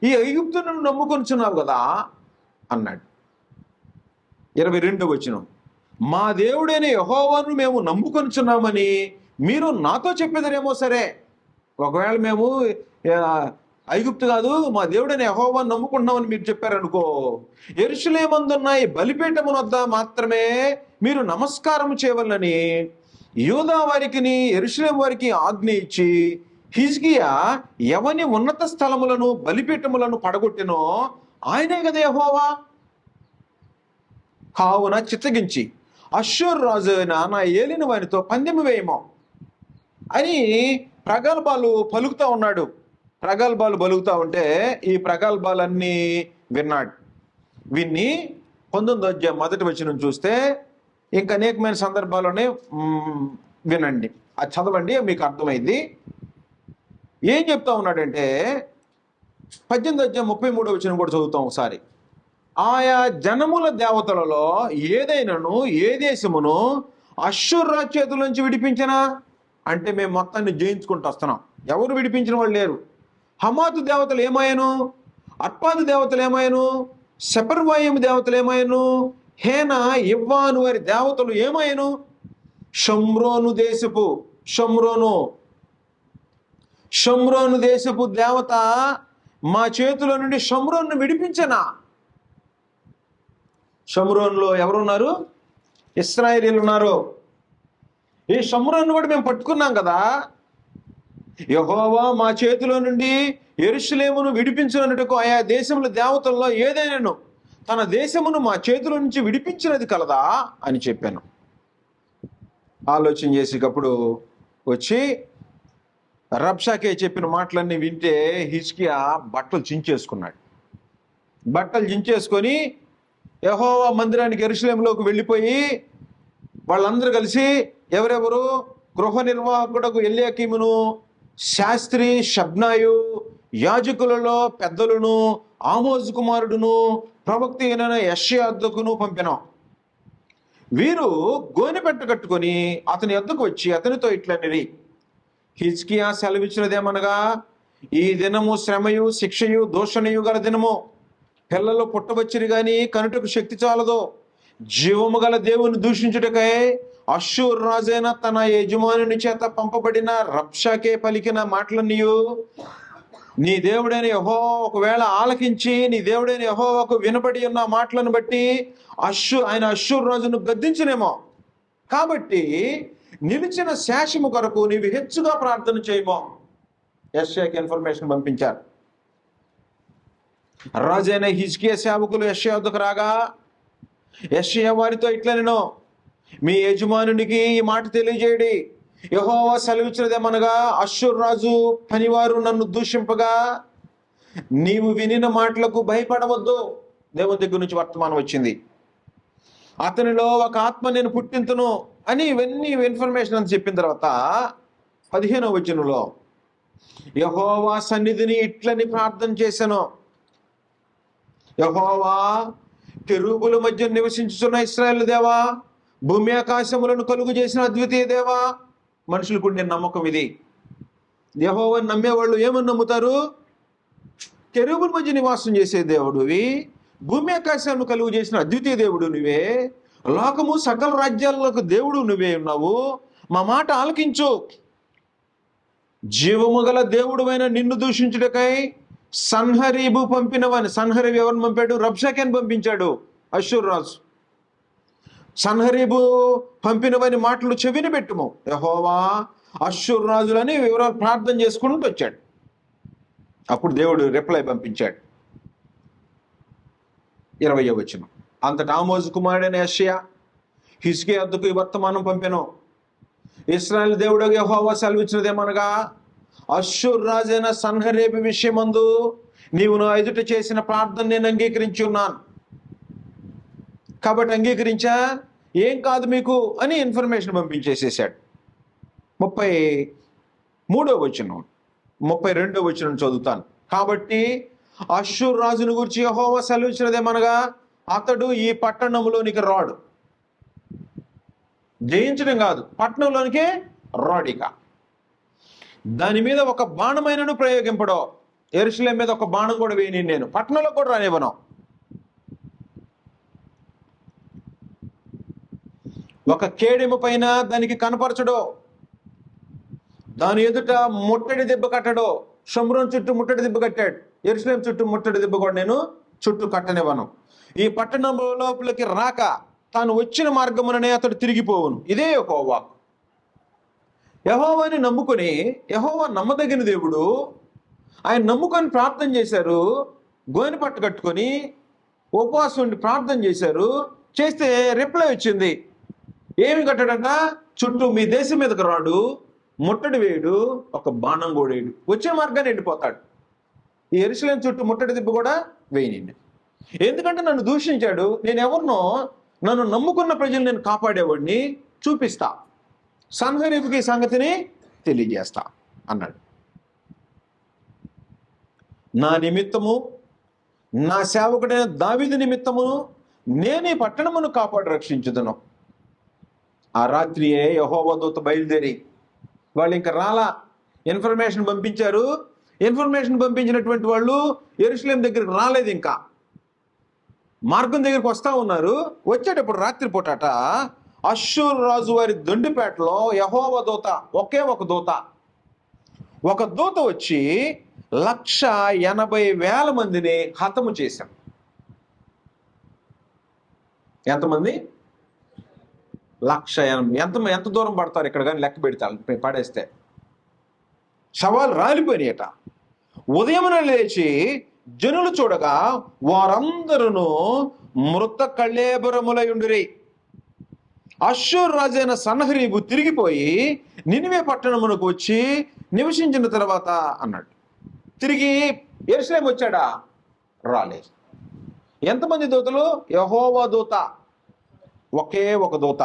ఈ ఐగుప్తును నమ్ముకొనిచున్నావు కదా అన్నాడు. 22వ వచనం, మా దేవుడైన యెహోవాను మేము నమ్ముకొనిచున్నామని మీరు నాతో చెప్పేదరేమో సరే. ఒకవేళ మేము ఐగుప్తు కాదు మా దేవుడైన యెహోవాను నమ్ముకుంటున్నామని మీరు చెప్పారనుకో, యెరూషలేమందున్న ఈ బలిపీఠమున వద్ద మాత్రమే మీరు నమస్కారం చేయవలనని యూదా వారికి యెరూషలేము వారికి ఆజ్ఞ ఇచ్చి హిజ్కియా ఎవని ఉన్నత స్థలములను బలిపీఠములను పడగొట్టినో ఆయనే కదా యెహోవా. కావున చిత్తగించి అష్షూరు రాజు అయిన నా ఏలిన వారితో పందెము వేయమో అని ప్రగల్భాలు పలుకుతా ఉన్నాడు. ప్రగల్భాలు పలుకుతా ఉంటే ఈ ప్రగల్భాలన్నీ విన్నాడు. విన్ని 19వ అధ్యాయం 1వ వచనం చూస్తే ఇంకా అనేకమైన సందర్భాల్లోనే వినండి, అది చదవండి, మీకు అర్థమైంది. ఏం చెప్తా ఉన్నాడంటే 18వ అధ్యాయం 33వ వచనం కూడా చదువుతాం ఒకసారి. ఆయా జనముల దేవతలలో ఏదైనాను ఏ దేశమును అష్షూరు రాజు చేతుల నుంచి విడిపించినా అంటే మేము మొత్తాన్ని జయించుకుంటూ వస్తున్నాం. ఎవరు విడిపించిన వాళ్ళు లేరు. హమాతు దేవతలు ఏమాయను, అర్పాదు దేవతలు ఏమాయను, సెపర్వాయిము దేవతలు ఏమాయను, హేన ఇవ్వాను వారి దేవతలు ఏమాయను. షమ్రోను దేశపు దేవత మా చేతిలో నుండి షమ్రోను విడిపించనా. షమ్రోన్లో ఎవరున్నారు? ఇశ్రాయేలీయులు ఉన్నారు. ఈ షమ్రోను కూడా మేము పట్టుకున్నాం కదా. యెహోవా మా చేతిలో నుండి యెరూషలేమును విడిపించినట్టుకు ఆయా దేశముల దేవతల్లో ఏదైనాను తన దేశమును మా చేతిలో నుంచి విడిపించినది కలదా అని చెప్పాను. ఆలోచన చేసేటప్పుడు వచ్చి రబ్షాకే చెప్పిన మాటలన్నీ వింటే హిజ్కియా బట్టలు చించేసుకొని యెహోవా మందిరానికి యెరూషలేములోకి వెళ్ళిపోయి వాళ్ళందరూ కలిసి ఎవరెవరు, గృహ నిర్వాహకుడకు ఎల్యాకీమును, శాస్త్రి షబ్నాయు, యాజకులలో పెద్దలను, ఆమోజు కుమారుడును, ప్రవక్త అయిన యెషయా వద్దకును పంపినాం. వీరు గోనెపెట్ట కట్టుకొని అతని వద్దకు వచ్చి అతనితో ఇట్లనిరి, హిజ్కియా సెలవిచ్చినదేమనగా, ఈ దినము శ్రమయు శిక్షయు దూషణయు గల దినము. పిల్లలు పుట్టవచ్చిరి గాని కనుటకు శక్తి చాలదో. జీవము గల దేవుని దూషించుటకై అష్షూరు రాజైన తన యజమానుని చేత పంపబడిన రబ్షాకే పలికిన మాటలన్నీయు నీ దేవుడైన యెహోవా ఒకవేళ ఆలకించి నీ దేవుడైన యెహోవాకు వినబడి ఉన్న మాటలను బట్టి ఆయన అష్షూరు రాజును గద్దించునేమో. కాబట్టి నిలిచిన శేషము కొరకు నీవు హెచ్చుగా ప్రార్థన చేయమో. యెషయాకి ఇన్ఫర్మేషన్ పంపించారు. రాజైన హిజ్కియా సేవకులు యెషయా వద్దకు రాగా యెషయా వారితో ఇట్లనెను, మీ యజమానునికి ఈ మాట తెలియజేయడి, యెహోవా సెలవిచ్చినదేమనగా, అష్షూరు రాజు పనివారు నన్ను దూషింపగా నీవు వినిన మాటలకు భయపడవద్దు. దేవుని దగ్గర నుంచి వర్తమానం వచ్చింది. అతనిలో ఒక ఆత్మ నేను పుట్టింతును అని ఇవన్నీ ఇన్ఫర్మేషన్ అని చెప్పిన తర్వాత 15వ వచనంలో యెహోవా సన్నిధిని ఇట్లని ప్రార్థన చేశాను, యెహోవా కెరూబుల మధ్య నివసించుచున్న ఇశ్రాయేలు దేవా, భూమి ఆకాశములను కలుగు చేసిన అద్వితీయ దేవా. మనుషులకు ఉండే నమ్మకం ఇది. యెహోవాను నమ్మేవాళ్ళు ఏమని నమ్ముతారు? కెరూబుల మధ్య నివాసం చేసే దేవుడివి, భూమి ఆకాశాలను కలుగు చేసిన అద్వితీయ దేవుడు నువ్వే, లోకము సకల రాజ్యాలకు దేవుడు నువ్వే ఉన్నావు. మా మాట ఆలకించు. జీవము గల దేవుడువైన నిన్ను దూషించుటకై సన్హరీబు పంపినవని. సన్హరీబు ఎవరిని పంపాడు? రబ్షాకేని పంపించాడు, అష్షూరు రాజు. సన్హరీబు పంపినవని మాటలు చెవిని పెట్టుము. యెహోవా అష్షూరు రాజులని వివరాలు ప్రార్థన చేసుకుంటూ వచ్చాడు. అప్పుడు దేవుడు రిప్లై పంపించాడు. 20వ వచనం. అంతటా ఆమోజు కుమారుడైన యెషయా హిజ్కియా వద్దకు ఈ వర్తమానం పంపెను. ఇశ్రాయేలు దేవుడు యెహోవా సెలవిచ్చినదేమనగా, అష్షూరు రాజైన సన్హరీబు విషయమందు నీవు నా ఎదుట చేసిన ప్రార్థన నేను అంగీకరించి ఉన్నాను. కాబట్టి అంగీకరించా, ఏం కాదు మీకు అని ఇన్ఫర్మేషన్ పంపించేసేసాడు. 33వ వచనం, 32వ వచనం చదువుతాను. కాబట్టి అష్షూరు రాజును గురించి యెహోవా సెలవిచ్చినదేమనగా, అతడు ఈ పట్టణంలోనికి రాడు. జయించడం కాదు, పట్టణంలోనికే రాడిక. దాని మీద ఒక బాణమైనను ప్రయోగింపడో. యెరూషలేము మీద ఒక బాణం కూడా వేయని నేను, పట్టణంలో కూడా రానివ్వను. ఒక కేడెము పైన దానికి కనపరచడో, దాని ఎదుట ముట్టడి దెబ్బ కట్టడో. షోమ్రోను చుట్టూ ముట్టడి దెబ్బ కట్టాడు, యెరూషలేము చుట్టూ ముట్టడి దెబ్బ కూడా నేను చుట్టూ కట్టనివ్వను. ఈ పట్టణం లోపలికి రాక తాను వచ్చిన మార్గముననే అతడు తిరిగిపోవును. ఇదే యెహోవా. యెహోవాని నమ్ముకొని, యెహోవా నమ్మదగిన దేవుడు, ఆయన నమ్ముకొని ప్రార్థన చేశారు. గోనె పట్టు కట్టుకొని ఉపవాసం ఉండి ప్రార్థన చేశారు. చేస్తే రిప్లై వచ్చింది. ఏమి కట్టాడంట? చుట్టూ మీ దేశం మీదకి రాడు, ముట్టడి వేయడు, ఒక బాణం కూడా వేయడు, వచ్చే మార్గాన్ని ఎండిపోతాడు. ఈ యెరూషలేము చుట్టూ ముట్టడి దిబ్బ కూడా వేయనండి. ఎందుకంటే నన్ను దూషించాడు. నేను ఎవరినో, నన్ను నమ్ముకున్న ప్రజలు నేను కాపాడేవాడిని, చూపిస్తా, సన్హరీబుకి ఈ సంగతిని తెలియజేస్తా అన్నాడు. నా నిమిత్తము, నా సేవకుడైన దావీదు నిమిత్తము నేను ఈ పట్టణమును కాపాడు రక్షించుదును. ఆ రాత్రియే యెహోవా దూత బయలుదేరి, వాళ్ళు ఇంకా రాలా, ఇన్ఫర్మేషన్ పంపించారు. ఇన్ఫర్మేషన్ పంపించినటువంటి వాళ్ళు యెరూషలేము దగ్గరికి రాలేదు, ఇంకా మార్గం దగ్గరికి వస్తా ఉన్నారు. వచ్చేటప్పుడు రాత్రి పూటట అష్షూరు రాజు వారి దొండిపేటలో యెహోవా దూత, ఒకే ఒక దూత వచ్చి 180,000 మందిని హతము చేశాం. ఎంతమంది? 180,000. ఎంత దూరం పడతారు ఇక్కడ కానీ లెక్క పెడతారు, పడేస్తే శవాలు రాలిపోయినాయట. ఉదయమున లేచి జనులు చూడగా వారందరూ మృత కళేబరములై ఉండిరి. అష్షూరు రాజైన సన్హరీబు తిరిగిపోయి నినివే పట్టణమునకు వచ్చి నివసించిన తర్వాత అన్నాడు. తిరిగి యెరూషలేము వచ్చాడా? రాలేదు. ఎంతమంది దూతలు? యెహోవా దూత, ఒకే ఒక దూత.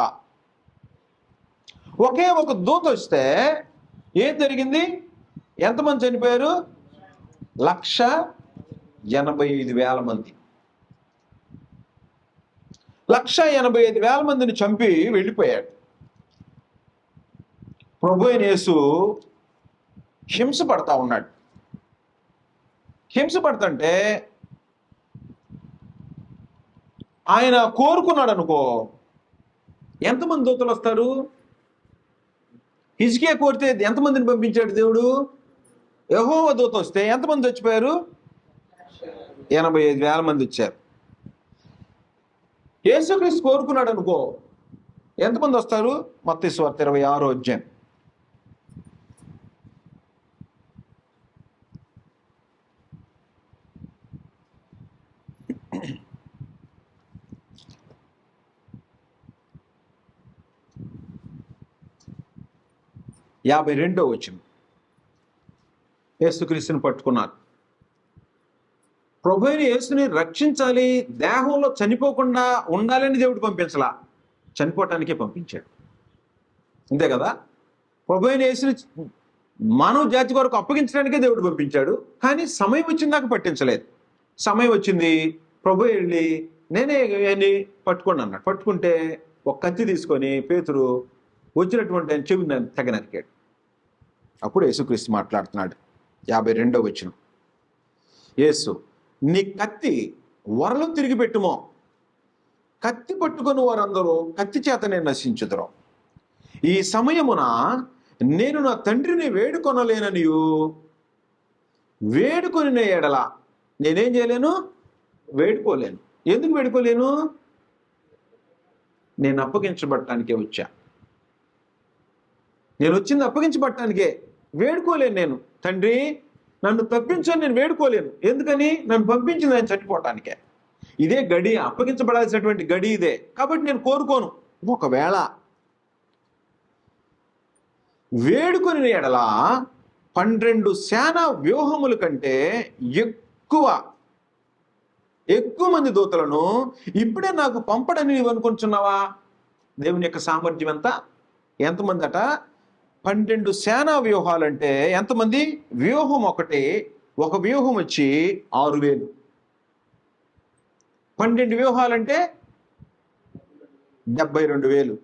ఒకే ఒక దూత వస్తే ఏం జరిగింది? ఎంతమంది చనిపోయారు? 185,000 మంది. 185,000 మందిని చంపి వెళ్ళిపోయాడు. ప్రభువైన యేసు హింస పడతా ఉన్నాడు. హింస పడుతుంటే ఆయన కోరుకున్నాడు అనుకో, ఎంతమంది దూతలు వస్తారు? హిజ్కియా కోరితే ఎంతమందిని పంపించాడు దేవుడు? యెహోవా దూత వస్తే ఎంతమంది చచ్చిపోయారు? 85,000 మంది వచ్చారు. యేసుక్రీస్తు కోరుకున్నాడు అనుకో, ఎంతమంది వస్తారు? మత్తయి సువార్త 26వ అధ్యాయం. యాభై 52వ వచనం. యేసుక్రీస్తుని పట్టుకున్నారు. ప్రభువైన యేసుని రక్షించాలి, దేహంలో చనిపోకుండా ఉండాలని దేవుడు పంపించలా, చనిపోవటానికే పంపించాడు. అంతే కదా? ప్రభువైన యేసుని మానవ జాతి కొరకు అప్పగించడానికే దేవుడు పంపించాడు. కానీ సమయం వచ్చిందాక పట్టించలేదు. సమయం వచ్చింది, ప్రభు వెళ్ళి నేనే అని పట్టుకోండి అన్నాడు. పట్టుకుంటే ఒక కత్తి తీసుకొని పేతురు వచ్చినటువంటి ఆయన చెవి తెగ నరికాడు. అప్పుడు యేసుక్రీస్తు మాట్లాడుతున్నాడు. 52వ వచనం. యేసు, నీ కత్తి వరలు తిరిగి పెట్టుమో, కత్తి పట్టుకొని వారందరూ కత్తి చేతనే నశించుదురు. ఈ సమయమున నేను నా తండ్రిని వేడుకొనలేననియు, వేడుకొని ఎడల నేనేం చేయలేను? వేడుకోలేను. ఎందుకు వేడుకోలేను? నేను అప్పగించబడటానికే వచ్చా. నేను వచ్చింది అప్పగించబడటానికే. వేడుకోలేను నేను. తండ్రి నన్ను తప్పించని నేను వేడుకోలేను. ఎందుకని? నన్ను పంపించింది ఆయన చనిపోవటానికే. ఇదే గడి, అప్పగించబడాల్సినటువంటి గడి ఇదే. కాబట్టి నేను కోరుకోను. ఒకవేళ వేడుకొని ఎడల 12 సేనా వ్యూహముల కంటే ఎక్కువ మంది దూతలను ఇప్పుడే నాకు పంపడని నీవు అనుకుంటున్నావా? దేవుని యొక్క సామర్థ్యం ఎంతమంది అట? 12 సేనా వ్యూహాలంటే ఎంతమంది? వ్యూహం ఒకటి, ఒక వ్యూహం వచ్చి 6000. 12 వ్యూహాలంటే 72,000.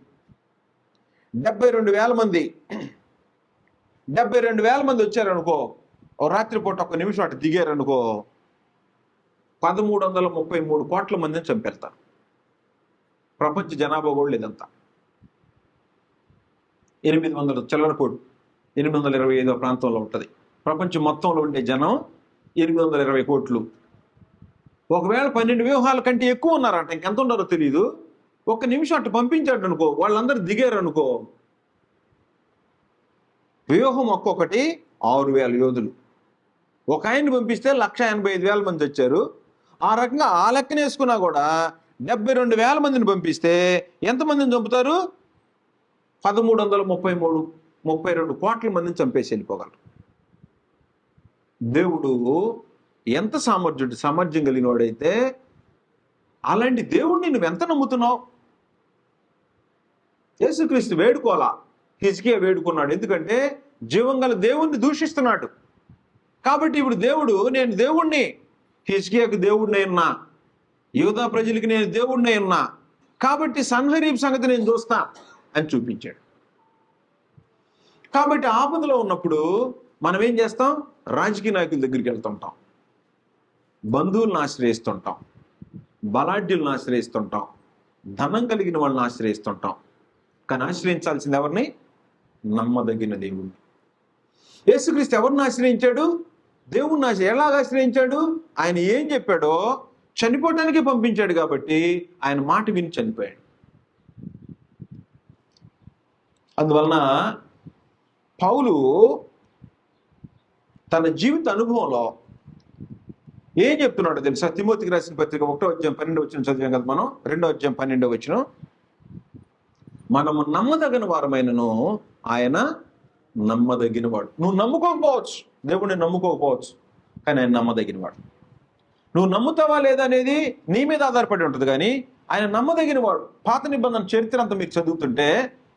72,000 మంది. 72,000 మంది వచ్చారనుకో, ఓ రాత్రిపూట ఒక్క నిమిషం అటు దిగారనుకో, 1333 కోట్ల మందిని చంపేస్తారు. ప్రపంచ జనాభా కూడా లేదంతా. 800 చిల్లర కోట్లు, 825 ప్రాంతంలో ఉంటుంది. ప్రపంచం మొత్తంలో ఉండే జనం 820 కోట్లు. ఒకవేళ 12 వ్యూహాల కంటే ఎక్కువ ఉన్నారంట, ఇంకెంత ఉన్నారో తెలియదు. ఒక్క నిమిషం అటు పంపించాడు అనుకో, వాళ్ళందరూ దిగారు అనుకో, వ్యూహం ఒక్కొక్కటి 6,000 యోధులు. ఒక ఆయన్ని పంపిస్తే 185,000 మంది వచ్చారు. ఆ రకంగా ఆ లెక్కన వేసుకున్నా కూడా 72,000 మందిని పంపిస్తే ఎంతమందిని చంపుతారు? 1332 కోట్ల మందిని చంపేసి వెళ్ళిపోగలరు. దేవుడు ఎంత సామర్థ్యం కలిగిన వాడైతే, అలాంటి దేవుడిని నువ్వు ఎంత నమ్ముతున్నావు? యేసుక్రీస్తు వేడుకోవాలా, హిజ్కియా వేడుకున్నాడు. ఎందుకంటే జీవం గల దేవుణ్ణి దూషిస్తున్నాడు. కాబట్టి ఇప్పుడు దేవుడు, నేను దేవుణ్ణి, హిజ్కియాకు దేవుడిని ఉన్నా, యూదా ప్రజలకి నేను దేవుడిని ఉన్నా, కాబట్టి సన్హరీబ్ సంగతి నేను చూస్తా అని చూపించాడు. కాబట్టి ఆపదలో ఉన్నప్పుడు మనం ఏం చేస్తాం? రాజకీయ నాయకుల దగ్గరికి వెళ్తుంటాం, బంధువులను ఆశ్రయిస్తుంటాం, బలాఢ్యులను ఆశ్రయిస్తుంటాం, ధనం కలిగిన వాళ్ళని ఆశ్రయిస్తుంటాం. కానీ ఆశ్రయించాల్సింది ఎవరిని? నమ్మదగిన దేవుణ్ణి. యేసుక్రీస్తు ఎవరిని ఆశ్రయించాడు? దేవుణ్ణి ఎలాగ ఆశ్రయించాడు? ఆయన ఏం చెప్పాడో చనిపోవటానికే పంపించాడు కాబట్టి ఆయన మాట విని చనిపోయాడు. అందువలన పౌలు తన జీవిత అనుభవంలో ఏం చెప్తున్నాడో తెలుసా? తిమోతికి రాసిన పత్రిక 1వ అధ్యాయం 12వ వచనం చదివాం కదా మనం. 2వ అధ్యాయం 12వ వచనం, మనము నమ్మదగిన వారమైనను ఆయన నమ్మదగిన వాడు. నువ్వు నమ్ముకోకపోవచ్చు, దేవుడిని నమ్ముకోకపోవచ్చు, కానీ ఆయన నమ్మదగిన వాడు. నువ్వు నమ్ముతావా లేదా అనేది నీ మీద ఆధారపడి ఉంటుంది, కానీ ఆయన నమ్మదగిన వాడు. పాత నిబంధన చరిత్ర అంతా మీరు చదువుతుంటే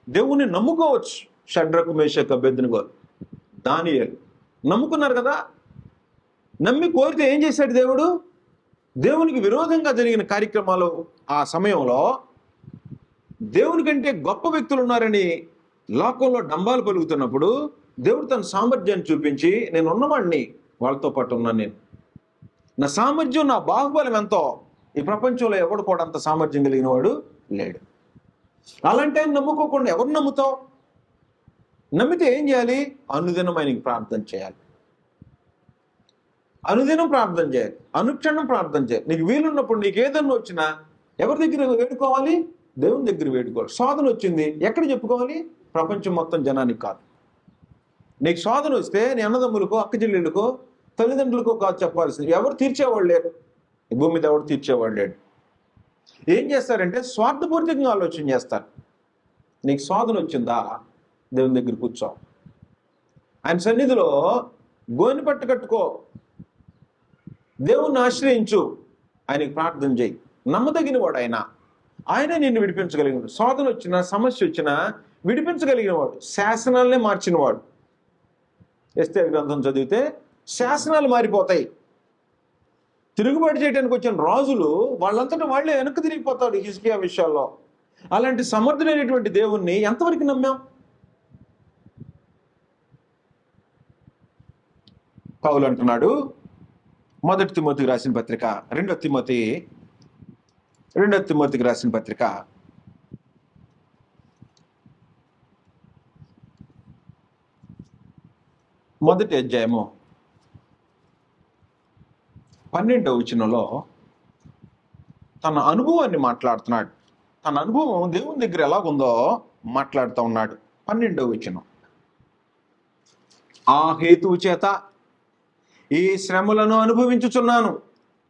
దేవుణ్ణి నమ్ముకోవచ్చు. షడ్రకు, మేషకు, అబేద్నెగో, దానియేలు నమ్ముకున్నారు కదా. నమ్మి కోరితే ఏం చేశాడు దేవుడు? దేవునికి విరోధంగా జరిగిన కార్యక్రమాలు ఆ సమయంలో దేవుని కంటే గొప్ప వ్యక్తులు ఉన్నారని లోకంలో డంబాలు పలుకుతున్నప్పుడు దేవుడు తన సామర్థ్యాన్ని చూపించి, నేను ఉన్నవాడిని, వాళ్ళతో పాటు ఉన్నాను నేను, నా సామర్థ్యం, నా బాహుబలం ఎంతో ఈ ప్రపంచంలో ఎవడు కూడా అంత సామర్థ్యం కలిగిన వాడు లేడు. అలాంటి ఆయన నమ్ముకోకుండా ఎవరు నమ్ముతావు? నమ్మితే ఏం చేయాలి? అనుదినం ఆయనకి ప్రార్థన చేయాలి. అనుదినం ప్రార్థన చేయాలి, అనుక్షణం ప్రార్థన చేయాలి. నీకు వీలున్నప్పుడు నీకు ఏదన్నా వచ్చినా ఎవరి దగ్గర వేడుకోవాలి? దేవుని దగ్గర వేడుకోవాలి. శోధన వచ్చింది ఎక్కడ చెప్పుకోవాలి? ప్రపంచం మొత్తం జనానికి కాదు. నీకు శోధన వస్తే నీ అన్నదమ్ములకో, అక్క చెల్లెళ్ళకో, తల్లిదండ్రులకో కాదు చెప్పాల్సింది. ఎవరు తీర్చేవాళ్ళు లేరు, ఈ భూమి మీద ఎవరు తీర్చేవాళ్ళు లేడు. ఏం చేస్తారంటే స్వార్థపూరితంగా ఆలోచన చేస్తారు. నీకు శోధన వచ్చిందా? దేవుని దగ్గర కూర్చో, ఆయన సన్నిధిలో గోని పట్టు కట్టుకో, దేవుణ్ణి ఆశ్రయించు, ఆయనకి ప్రార్థన చేయి. నమ్మదగిన వాడు ఆయన నిన్ను విడిపించగలిగిన వాడు. శోధన వచ్చినా, సమస్య వచ్చినా విడిపించగలిగిన వాడు, శాసనాలనే మార్చినవాడు. ఎస్తేరు గ్రంథం చదివితే శాసనాలు మారిపోతాయి. తిరుగుబాటు చేయడానికి వచ్చిన రాజులు వాళ్ళంతటా వాళ్ళే వెనక్కి తిరిగిపోతాడు హిజ్కియా విషయాల్లో. అలాంటి సమర్థుడైనటువంటి దేవుణ్ణి ఎంతవరకు నమ్మాం? పౌలు అంటున్నాడు, మొదటి తిమోతికి రాసిన పత్రిక, రెండో తిమోతికి రాసిన పత్రిక, మొదటి అధ్యాయము 12వ వచనంలో తన అనుభవాన్ని మాట్లాడుతున్నాడు. తన అనుభవం దేవుని దగ్గర ఎలాగుందో మాట్లాడుతూ ఉన్నాడు. 12వ వచనం, ఆ హేతువు చేత ఈ శ్రమలను అనుభవించుచున్నాను,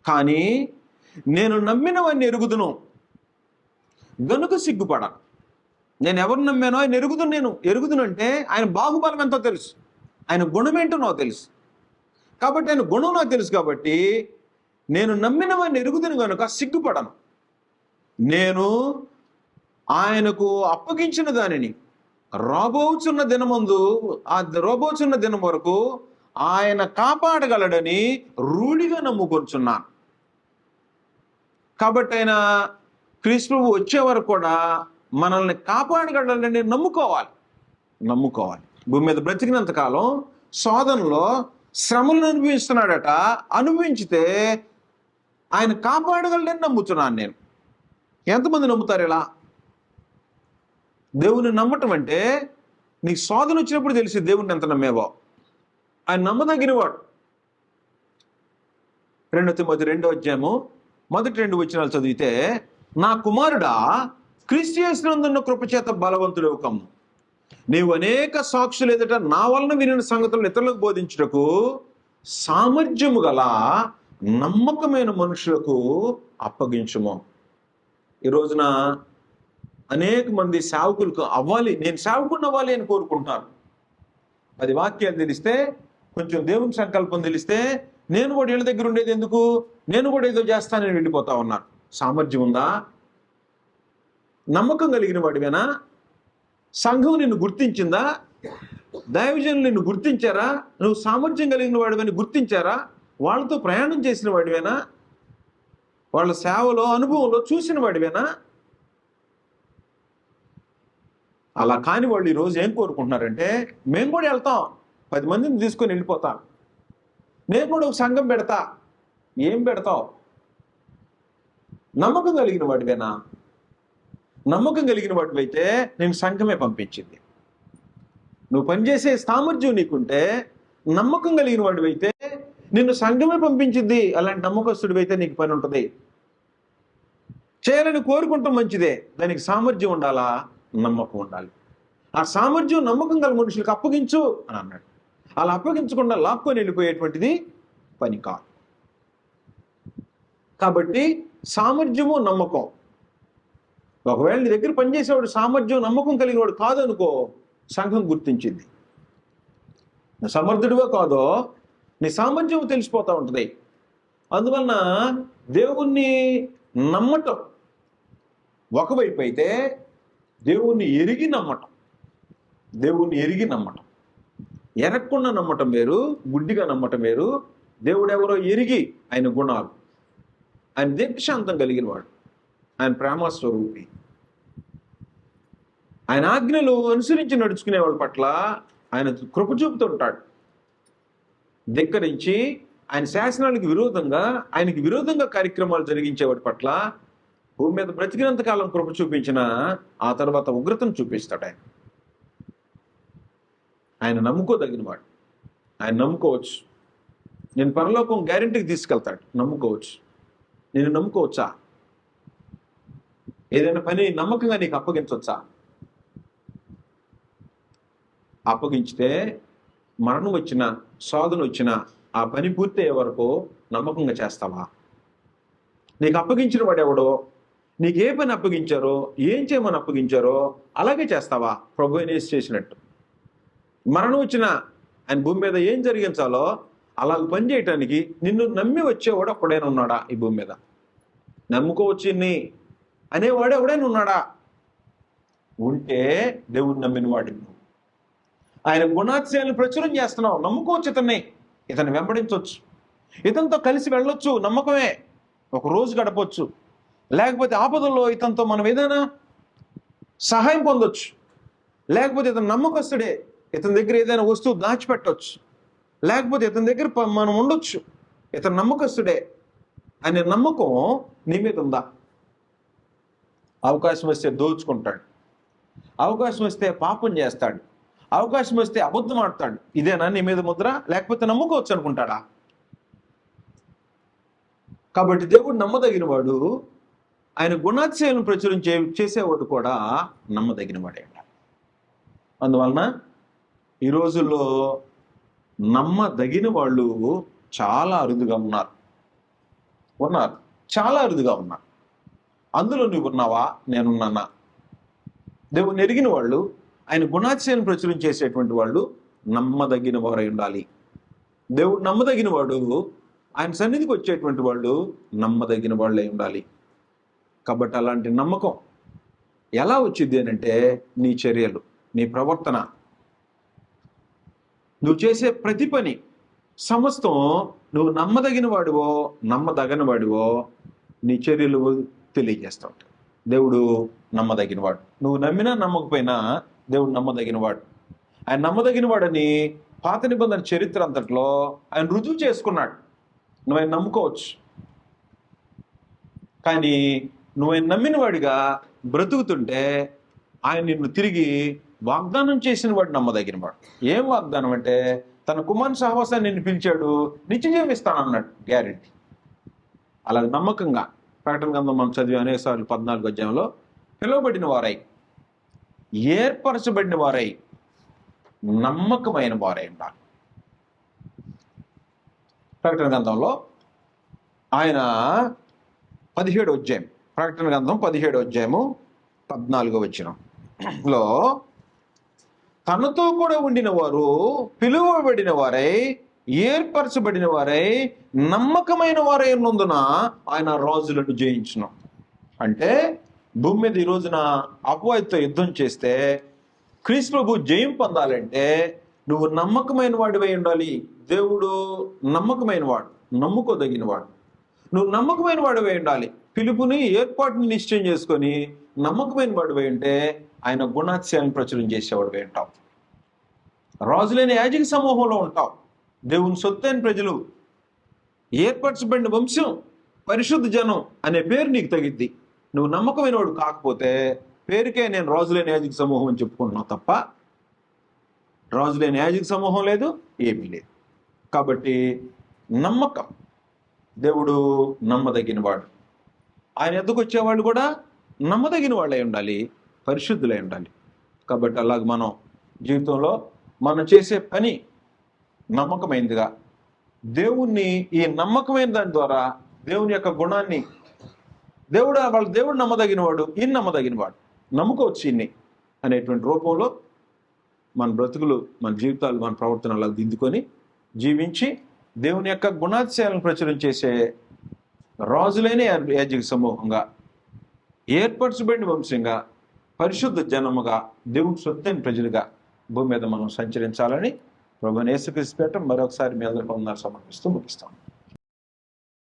కానీ నేను నమ్మినవన్నీ ఎరుగుదును గనుక సిగ్గుపడను. నేను ఎవరు నమ్మానో ఆయన ఎరుగుదును అంటే ఆయన బాహుబలం ఎంతో తెలుసు, ఆయన గుణం ఏంటో నాకు తెలుసు. కాబట్టి ఆయన గుణం నాకు తెలుసు కాబట్టి నేను నమ్మినవన్నీ ఎరుగుదును కనుక సిగ్గుపడను. నేను ఆయనకు అప్పగించిన దానిని రాబోచున్న దినం వరకు ఆయన కాపాడగలడని రూఢిగా నమ్ముకొంచున్నాను. కాబట్టి ఆయన క్రీస్తు వచ్చే వరకు కూడా మనల్ని కాపాడగలడని నమ్ముకోవాలి. భూమి మీద బ్రతికినంత కాలం శోధనలో శ్రమలను అనుభవిస్తున్నాడట. అనుభవించితే ఆయన కాపాడగలడని నమ్ముతున్నాను నేను. ఎంతమంది నమ్ముతారు ఇలా? దేవుని నమ్మటం అంటే నీకు శోధన వచ్చినప్పుడు తెలిసి దేవుడిని ఎంత నమ్మేవో. ఆయన నమ్మదగినవాడు. 2 తిమోతి 2వ అధ్యాయము మొదటి 2 వచనాలు చదివితే, నా కుమారుడా, క్రీస్తు యేసునందున్న కృపచేత బలవంతుడవు కమ్ము. నీవు అనేక సాక్షులు ఎదుట నా వలన వినిన సంగతులను ఇతరులకు బోధించుటకు సామర్థ్యము గల నమ్మకమైన మనుషులకు అప్పగించుము. ఈ రోజున అనేక మంది సేవకులకు అవ్వాలి, నేను సేవకుని అవ్వాలి అని కోరుకుంటున్నాను. 10 వాక్యాలు తెలిస్తే, కొంచెం దేవుని సంకల్పం తెలిస్తే, నేను కూడా వీళ్ళ దగ్గర ఉండేది ఎందుకు, నేను కూడా ఏదో చేస్తానని వెళ్ళిపోతా ఉన్నారు. సామర్థ్యం ఉందా? నమ్మకం కలిగిన వాడివేనా? సంఘం నిన్ను గుర్తించిందా? దైవజనులు నిన్ను గుర్తించారా? నువ్వు సామర్థ్యం కలిగిన వాడివని గుర్తించారా? వాళ్ళతో ప్రయాణం చేసిన వాడివేనా? వాళ్ళ సేవలో అనుభవంలో చూసిన వాడివేనా? అలా కాని వాళ్ళు ఈరోజు ఏం కోరుకుంటున్నారంటే, మేము కూడా వెళ్తాం, 10 మందిని తీసుకొని వెళ్ళిపోతాం, నేను కూడా ఒక సంఘం పెడతా. ఏం పెడతావు? నమ్మకం కలిగిన వాడివేనా? నమ్మకం కలిగిన వాడివైతే నేను సంఘమే పంపించింది. నువ్వు పనిచేసే సామర్థ్యం నీకుంటే, నమ్మకం కలిగిన వాడివైతే నిన్ను సంఘమే పంపించింది. అలాంటి నమ్మకస్తుడివైతే నీకు పని ఉంటుంది. చేయాలని కోరుకుంటాం మంచిదే, దానికి సామర్థ్యం ఉండాలా, నమ్మకం ఉండాలి. ఆ సామర్థ్యం నమ్మకం గల మనుషులకు అప్పగించు అని అన్నాడు. అలా అప్పగించకుండా లాక్కొని వెళ్ళిపోయేటువంటిది పని కాదు. కాబట్టి సామర్థ్యము నమ్మకం. ఒకవేళ నీ దగ్గర పనిచేసేవాడు సామర్థ్యం నమ్మకం కలిగిన వాడు కాదనుకో, సంఘం గుర్తించింది. నువ్వు సమర్థుడివో కాదో నీ సామర్థ్యం తెలిసిపోతూ ఉంటుంది. అందువలన దేవుణ్ణి నమ్మటం ఒకవైపు అయితే, దేవుణ్ణి ఎరిగి నమ్మటం ఎరగకుండా నమ్మటం వేరు, గుడ్డిగా నమ్మటం వేరు. దేవుడు ఎవరో ఎరిగి, ఆయన గుణాలు, ఆయన దీర్ఘశాంతం కలిగిన వాడు, ఆయన ప్రేమస్వరూపి, ఆయన ఆజ్ఞలు అనుసరించి నడుచుకునే వాళ్ళ పట్ల ఆయన కృప చూపుతుంటాడు. ధిక్కరించి ఆయన శాసనాలకు విరోధంగా, ఆయనకి విరోధంగా కార్యక్రమాలు జరిగించేవాడి పట్ల భూమి మీద బ్రతికినంత కాలం కృప చూపించిన ఆ తర్వాత ఉగ్రతను చూపిస్తాడు. ఆయన నమ్ముకోదగిన వాడు. ఆయన నమ్ముకోవచ్చు. నేను పరలోకం గ్యారెంటీకి తీసుకెళ్తాడు, నమ్ముకోవచ్చు. నేను నమ్ముకోవచ్చా? ఏదైనా పని నమ్మకంగా నీకు అప్పగించవచ్చా? అప్పగించితే మరణం వచ్చిన, శోధన వచ్చిన, ఆ పని పూర్తి అయ్యే వరకు నమ్మకంగా చేస్తావా? నీకు అప్పగించిన వాడు ఎవడో, నీకు ఏ పని అప్పగించారో, ఏం చేయమని అప్పగించారో అలాగే చేస్తావా? ప్రభు యేసు చేసినట్టు. మరణం వచ్చిన ఆయన భూమి మీద ఏం జరిగించాలో అలాగ పని చేయటానికి నిన్ను నమ్మి వచ్చేవాడు ఒక్కడైనా ఉన్నాడా ఈ భూమి మీద? నమ్ముకోవచ్చు అనేవాడు ఎవడైనా ఉన్నాడా? ఉంటే దేవుడిని నమ్మిన వాడి. ఆయన గుణాతిశయాలను ప్రచురం చేస్తున్నావు, నమ్ముకోవచ్చు. ఇతన్ని వెంబడించవచ్చు, ఇతనితో కలిసి వెళ్ళొచ్చు, నమ్మకమే. ఒక రోజు గడపవచ్చు. లేకపోతే ఆపదల్లో ఇతనితో మనం ఏదైనా సహాయం పొందొచ్చు. లేకపోతే ఇతను నమ్మకస్తుడే, ఇతని దగ్గర ఏదైనా వస్తువు దాచిపెట్టవచ్చు. లేకపోతే ఇతని దగ్గర మనం ఉండొచ్చు. ఇతను నమ్మకస్తుడే అనే నమ్మకం నీ మీద ఉందా? అవకాశం వస్తే దోచుకుంటాడు, అవకాశం వస్తే పాపం చేస్తాడు, అవకాశం వస్తే అబద్ధం ఆడతాడు. ఇదేనా నీ మీద ముద్ర? లేకపోతే నమ్ముకోవచ్చు అనుకుంటాడా? కాబట్టి దేవుడు నమ్మదగిన వాడు. ఆయన గుణాతిశయాలను ప్రచురం చేసేవాడు కూడా నమ్మదగిన వాడే. అందువలన ఈ రోజుల్లో నమ్మదగిన వాళ్ళు చాలా అరుదుగా ఉన్నారు, చాలా అరుదుగా ఉన్నారు. అందులో నువ్వు ఉన్నావా? నేనున్నానా? దేవుని ఎరిగిన వాళ్ళు, ఆయన గుణాతిశయాలను ప్రచురం చేసేటువంటి వాళ్ళు నమ్మదగిన వారై ఉండాలి. దేవుడు నమ్మదగిన వాడు, ఆయన సన్నిధికి వచ్చేటువంటి వాళ్ళు నమ్మదగిన వాళ్ళే ఉండాలి. కాబట్టి అలాంటి నమ్మకం ఎలా వచ్చింది అని అంటే నీ చర్యలు, నీ ప్రవర్తన, నువ్వు చేసే ప్రతి పని సమస్తం నువ్వు నమ్మదగిన వాడివో నమ్మదగని వాడివో నీ చర్యలు తెలియజేస్తూ ఉంటాయి. దేవుడు నమ్మదగిన వాడు. నువ్వు నమ్మినా నమ్మకపోయినా దేవుడు నమ్మదగిన వాడు. ఆయన నమ్మదగిన వాడని పాత నిబంధన చరిత్ర అంతట్లో ఆయన రుజువు చేసుకున్నాడు. నువ్వు ఆయన నమ్ముకోవచ్చు, కానీ నువ్వు ఆయన నమ్మిన వాడిగా బ్రతుకుతుంటే ఆయన నిన్ను తిరిగి వాగ్దానం చేసిన వాడు నమ్మదగిన వాడు. ఏం వాగ్దానం అంటే తన కుమారుని సహవాసాన్ని నిన్ను పిలిచాడు, నిత్యజీవం ఇస్తానన్నాడు, గ్యారెంటీ. అలాగే నమ్మకంగా ప్రకటన గ్రంథం మనం చదివి అనేకసార్లు 14వ అధ్యాయంలో పిలువబడిన వారై, ఏర్పరచబడిన వారై, నమ్మకమైన వారై ఉండాలి. ప్రకటన గ్రంథంలో ఆయన 17వ అధ్యాయం, ప్రకటన గ్రంథం 17వ అధ్యాయము 14వ వచనంలో తనతో కూడా ఉండిన వారు పిలువబడిన వారై, ఏర్పరచబడిన వారై, నమ్మకమైన వారై ఉన్నందున ఆయన రాజులను జయించును. అంటే భూమి మీద ఈ రోజున అపవాదితో యుద్ధం చేస్తే క్రీస్తు ప్రభు జయం పొందాలంటే నువ్వు నమ్మకమైన వాడివై ఉండాలి. దేవుడు నమ్మకమైన వాడు, నమ్ముకోదగిన వాడు. నువ్వు నమ్మకమైన వాడివై ఉండాలి. పిలుపుని ఏర్పాటుని నిశ్చయం చేసుకొని నమ్మకమైన వాడివై ఉంటే ఆయన గుణాతిశయాలను ప్రచురం చేసేవాడివై ఉంటావు. రాజులైన యాజక సమూహంలో ఉంటావు. దేవుని సొత్తైన ప్రజలు, ఏర్పరచబడిన వంశం, పరిశుద్ధ జనం అనే పేరు నీకు తగిద్ది. నువ్వు నమ్మకమైన వాడు కాకపోతే పేరుకే నేను రాజులైన యాజక సమూహం అని చెప్పుకుంటున్నావు తప్ప రాజులైన యాజక సమూహం లేదు, ఏమీ లేదు. కాబట్టి నమ్మకం, దేవుడు నమ్మదగిన వాడు. ఆయన ఎద్దకు వచ్చేవాళ్ళు కూడా నమ్మదగిన వాళ్ళై ఉండాలి, పరిశుద్ధులై ఉండాలి. కాబట్టి అలాగ మనం జీవితంలో మనం చేసే పని నమ్మకమైనదిగా, దేవుణ్ణి ఈ నమ్మకమైన దాని ద్వారా దేవుని యొక్క గుణాన్ని, దేవుడు నమ్మదగిన వాడు, ఈయన నమ్మదగిన వాడు, నమ్ముకోవచ్చు ఈయన్ని అనేటువంటి రూపంలో మన బ్రతుకులు, మన జీవితాలు, మన ప్రవర్తన అలా దిద్దుకొని జీవించి దేవుని యొక్క గుణాతిశయాలను ప్రచురం చేసే రాజులైన యాజక సమూహంగా, ఏర్పరచబడిన వంశంగా, పరిశుద్ధ జనముగా, దేవుని సొత్తైన ప్రజలుగా భూమి మీద మనం సంచరించాలని ప్రభువైన యేసుక్రీస్తు పేరిట మరొకసారి మీ అందరికీ వందనాలు సమర్పిస్తూ ముగిస్తాం.